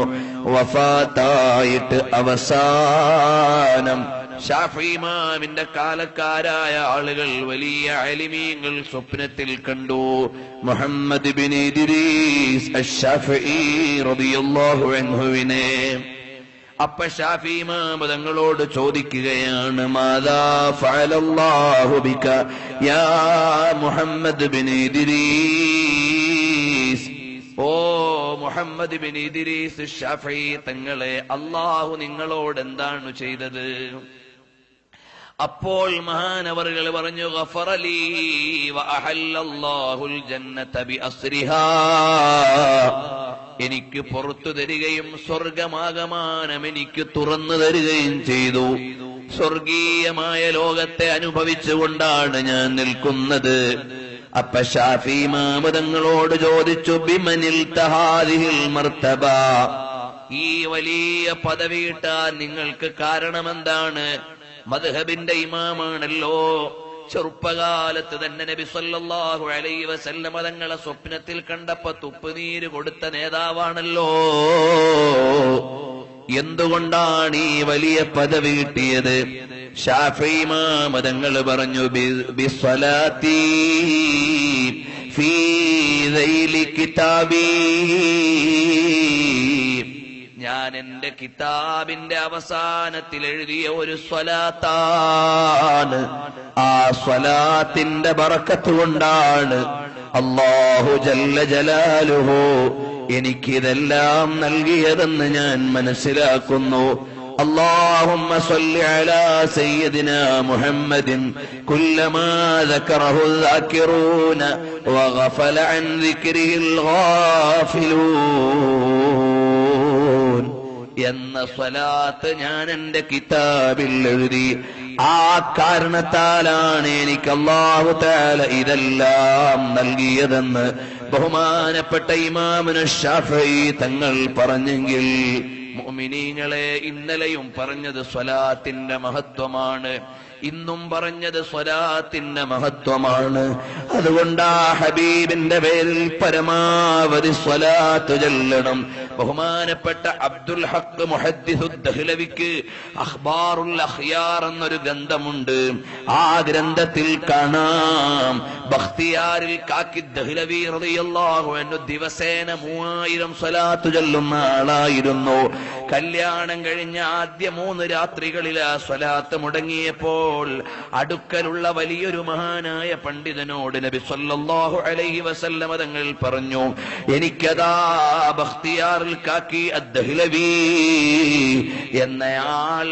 S1: വഫാത്തായിട്ട് അവസാനം ശാഫിഈ ഇമാമിന്റെ കാലക്കാരായ ആളുകൾ, വലിയ അലിമീങ്ങൾ സ്വപ്നത്തിൽ കണ്ടു. മുഹമ്മദ് ബിൻ ഇദ്രീസ് അശ്ശാഫിഈ റളിയല്ലാഹു അൻഹുവിനെ. അപ്പൊ ശാഫിഈ ഇമാം തങ്ങളോട് ചോദിക്കുകയാണ്, മാദാ ഫഅലല്ലാഹു ബിക യാ മുഹമ്മദ് ബിൻ ഇദ്രീസ്. ഓ മുഹമ്മദ് ബിൻ ഇദ്രീസ് ശാഫിഈ തങ്ങളെ, അല്ലാഹു നിങ്ങളോട് എന്താണ് ചെയ്തത്? അപ്പോൾ മഹാനവറുകൾ പറഞ്ഞു, ഗഫറലീ വഅഹല്ലല്ലാഹുൽ ജന്നത ബിഅസ്രിഹാ. എനിക്ക് പുറത്തു തരികയും സ്വർഗമാകമാനം എനിക്ക് തുറന്നു തരികയും ചെയ്തു. സ്വർഗീയമായ ലോകത്തെ അനുഭവിച്ചുകൊണ്ടാണ് ഞാൻ നിൽക്കുന്നത്. അപ്പ ശാഫിഈ ഇമാം തങ്ങളോട് ചോദിച്ചു, ബിമനിൽ തഹാദിഹിൽ മർതബ, ഈ വലിയ പദവി കിട്ടാൻ നിങ്ങൾക്ക് കാരണമെന്താണ്? മദ്ഹബിന്റെ ഇമാമാണല്ലോ, ചെറുപ്പകാലത്ത് തന്നെ നബി സല്ലല്ലാഹു അലൈഹി വസല്ലമ തങ്ങളെ സ്വപ്നത്തിൽ കണ്ടപ്പോ തുപ്പുനീര് കൊടുത്ത നേതാവാണല്ലോ. എന്തുകൊണ്ടാണ് ഈ വലിയ പദവി കിട്ടിയത്? ശാഫിഈ ഇമാം തങ്ങൾ പറഞ്ഞു, ബിസ്സലാത്തി ഫീ ദൈലി കിതാബി, ഞാൻ എന്റെ കിതാബിന്റെ അവസാനത്തിൽ എഴുതിയ ഒരു സ്വലാത്താണ്. ആ സ്വലാത്തിന്റെ ബറക്കത്ത് കൊണ്ടാണ് അല്ലാഹു ജല്ല ജലാലുഹു എനിക്കിതെല്ലാം നൽകിയതെന്ന് ഞാൻ മനസ്സിലാക്കുന്നു. اللهم صل على سيدنا محمد كلما ذكره الذاكرون وغفل عن ذكره الغافلون എന്ന സ്വലാത്ത് ഞാൻ എന്റെ കിതാബിൽ എഴുതി. ആ കാരണത്താലാണ് എനിക്ക് അല്ലാഹു തആല ഇതെല്ലാം നൽകിയതെന്ന് ബഹുമാനപ്പെട്ട ഇമാമുന ശാഫിഈ തങ്ങൾ പറഞ്ഞെങ്കിൽ, മുഅ്മിനീങ്ങളെ, ഇന്നലെയും പറഞ്ഞത് സ്വലാത്തിന്റെ മഹത്വമാണ്, ഇന്നും പറഞ്ഞത് സ്വലാത്തിന്റെ മഹത്വമാണ്. അതുകൊണ്ട് ആ ഹബീബിന്റെ പേരിൽ പരമാവധി സ്വലാത്ത് ചൊല്ലണം. ബഹുമാനപ്പെട്ട അബ്ദുൽ ഹഖ് മുഹദ്ദിസുദ് ദഹ്ലവിക്ക് അഖ്ബാറുൽ അഖ്യാർ എന്നൊരു ഗ്രന്ഥമുണ്ട്. ആ ഗ്രന്ഥത്തിൽ കാണാം, ബഖ്തിയാരിൽ കാക്കി ദഹ്ലവി റളിയല്ലാഹു അൻഹു ദിവസേന 3000 സ്വലാത്ത് ചൊല്ലുന്ന ആളായിരുന്നു. കല്യാണം കഴിഞ്ഞ ആദ്യ 3 രാത്രികളിൽ ആ സ്വലാത്ത് മുടങ്ങിയപ്പോൾ അടുക്കലുള്ള വലിയൊരു മഹാനായ പണ്ഡിതനോട് നബി സല്ലല്ലാഹു അലൈഹി വസല്ലമ തങ്ങൾ പറഞ്ഞു, എനിക്കതാ ബഖ്തിയാറുൽ കാക്കി അദ്ദഹ്ലവി എന്നയാൾ,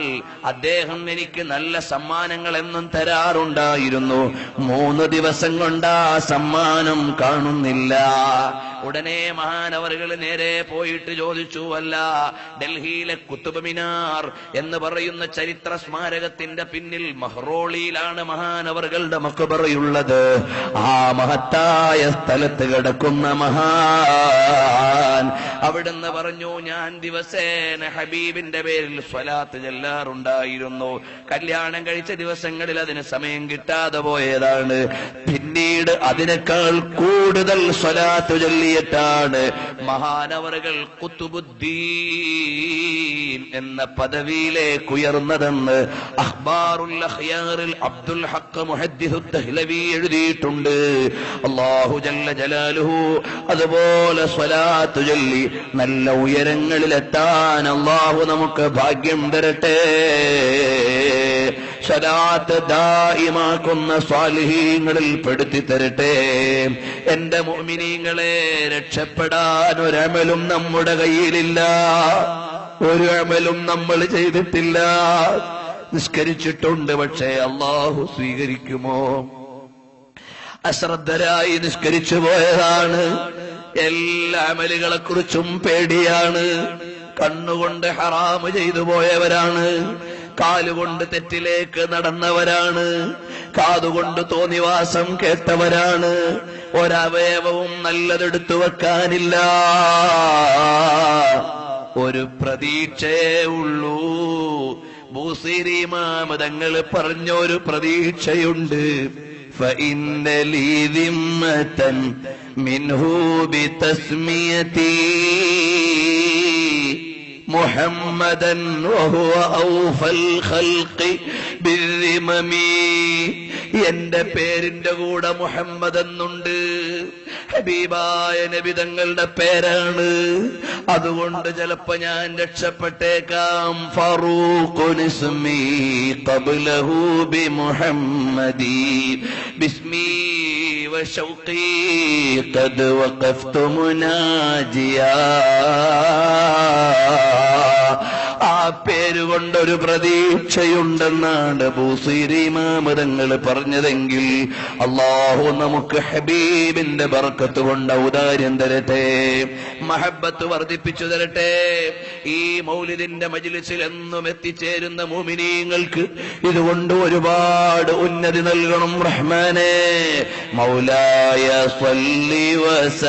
S1: അദ്ദേഹം എനിക്ക് നല്ല സമ്മാനങ്ങൾ എന്നും തരാറുണ്ടായിരുന്നു. 3 ദിവസം കൊണ്ട് ആ സമ്മാനം കാണുന്നില്ല. ഉടനെ മഹാനവറുകൾ നേരെ പോയിട്ട് ചോദിച്ചു, അല്ല, ഡൽഹിയിലെ കുത്തുബ് മിനാർ എന്ന് പറയുന്ന ചരിത്ര സ്മാരകത്തിന്റെ പിന്നിൽ മഹ്റോളിയിലാണ് മഹാനവറുകളുടെ മഖ്ബറയുള്ളത്. ആ മഹത്തായ സ്ഥലത്ത് കിടക്കുന്ന മഹാൻ അവിടുന്ന് പറഞ്ഞു, ഞാൻ ദിവസേന ഹബീബിന്റെ പേരിൽ സ്വലാത്ത് ചൊല്ലാറുണ്ടായിരുന്നു. കല്യാണം കഴിച്ച ദിവസങ്ങളിൽ അതിന് സമയം കിട്ടാതെ പോയതാണ്. പിന്നീട് അതിനേക്കാൾ കൂടുതൽ സ്വലാത്ത് ചൊല്ലിയിട്ടാണ് മഹാനവറുകൾ ഖുതുബുദ്ദീൻ എന്ന പദവിയിലേക്ക് ഉയർന്നതെന്ന് അഖ്ബാറുൽ അഖ്യാറിൽ അബ്ദുൽ ഹഖ് മുഹദ്ദിസുദ് ദഹ്ലവി എഴുതിയിട്ടുണ്ട്. അല്ലാഹു ജല്ല ജലാലുഹു അതുപോലെ സ്വലാത്ത് ചൊല്ലി നല്ല ഉയരങ്ങളിലെത്താൻ അല്ലാഹു നമുക്ക് ഭാഗ്യം തരട്ടെ. സ്വലാത്ത് ദായിമാക്കുന്ന സ്വാലിഹീങ്ങളിൽ പെടുത്തി തരട്ടെ. എന്റെ മുഅ്മിനീങ്ങളെ, രക്ഷപ്പെടാൻ ഒരമലും നമ്മുടെ കയ്യിലില്ല, ഒരു അമലും നമ്മൾ ചെയ്തിട്ടില്ല. നിസ്കരിച്ചിട്ടുണ്ട്, പക്ഷേ അല്ലാഹു സ്വീകരിക്കുമോ? അശ്രദ്ധരായി നിസ്കരിച്ചു പോയതാണ്. എല്ലാ അമലുകളെ കുറിച്ചും പേടിയാണ്. കണ്ണുകൊണ്ട് ഹറാമ് ചെയ്തു പോയവരാണ്, കാലുകൊണ്ട് തെറ്റിലേക്ക് നടന്നവരാണ്, കാതുകൊണ്ട് തോന്നിവാസം കേട്ടവരാണ്. ഒരവയവവും നല്ലതെടുത്തു വെക്കാനില്ല. ഒരു പ്രതീക്ഷയേ ഉള്ളൂ. ബൂസീരി ഇമാം തങ്ങൾ പറഞ്ഞൊരു പ്രതീക്ഷയുണ്ട്. فإن لي ذمة منه بتسميتي محمدا وهو أوفى الخلق بالذمم. എന്റെ പേരിന്റെ കൂടെ മുഹമ്മദ് എന്നുണ്ട്. ഹബീബായ നബി തങ്ങളുടെ പേരാണ്. അതുകൊണ്ട് ചിലപ്പോ ഞാൻ രക്ഷപ്പെട്ടേക്കാം. ഫറൂഖുൻ ഇസ്മി ഖബ്ലഹു ബിമുഹമ്മദി ബിസ്മി വശൗഖി ഖദ് വഖഫ്തു മുനാജിയാ. ആ പേരുകൊണ്ടൊരു പ്രതീക്ഷയുണ്ടെന്നാണ് ബൂസീരി ഇമാം തങ്ങൾ പറഞ്ഞതെങ്കിൽ, അല്ലാഹു നമുക്ക് ഹബീബിന്റെ ബർക്കത്ത് കൊണ്ട് ഔദാര്യം തരട്ടെ, മഹബ്ബത്ത് വർദ്ധിപ്പിച്ചു തരട്ടെ. ഈ മൗലിദിന്റെ മജ്ലിസിൽ എന്നും എത്തിച്ചേരുന്ന മുഅ്മിനീങ്ങൾക്ക് ഇതുകൊണ്ട് ഒരുപാട് ഉന്നതി നൽകണം റഹ്മാനേ. മൗലായ സ്വല്ലി വസ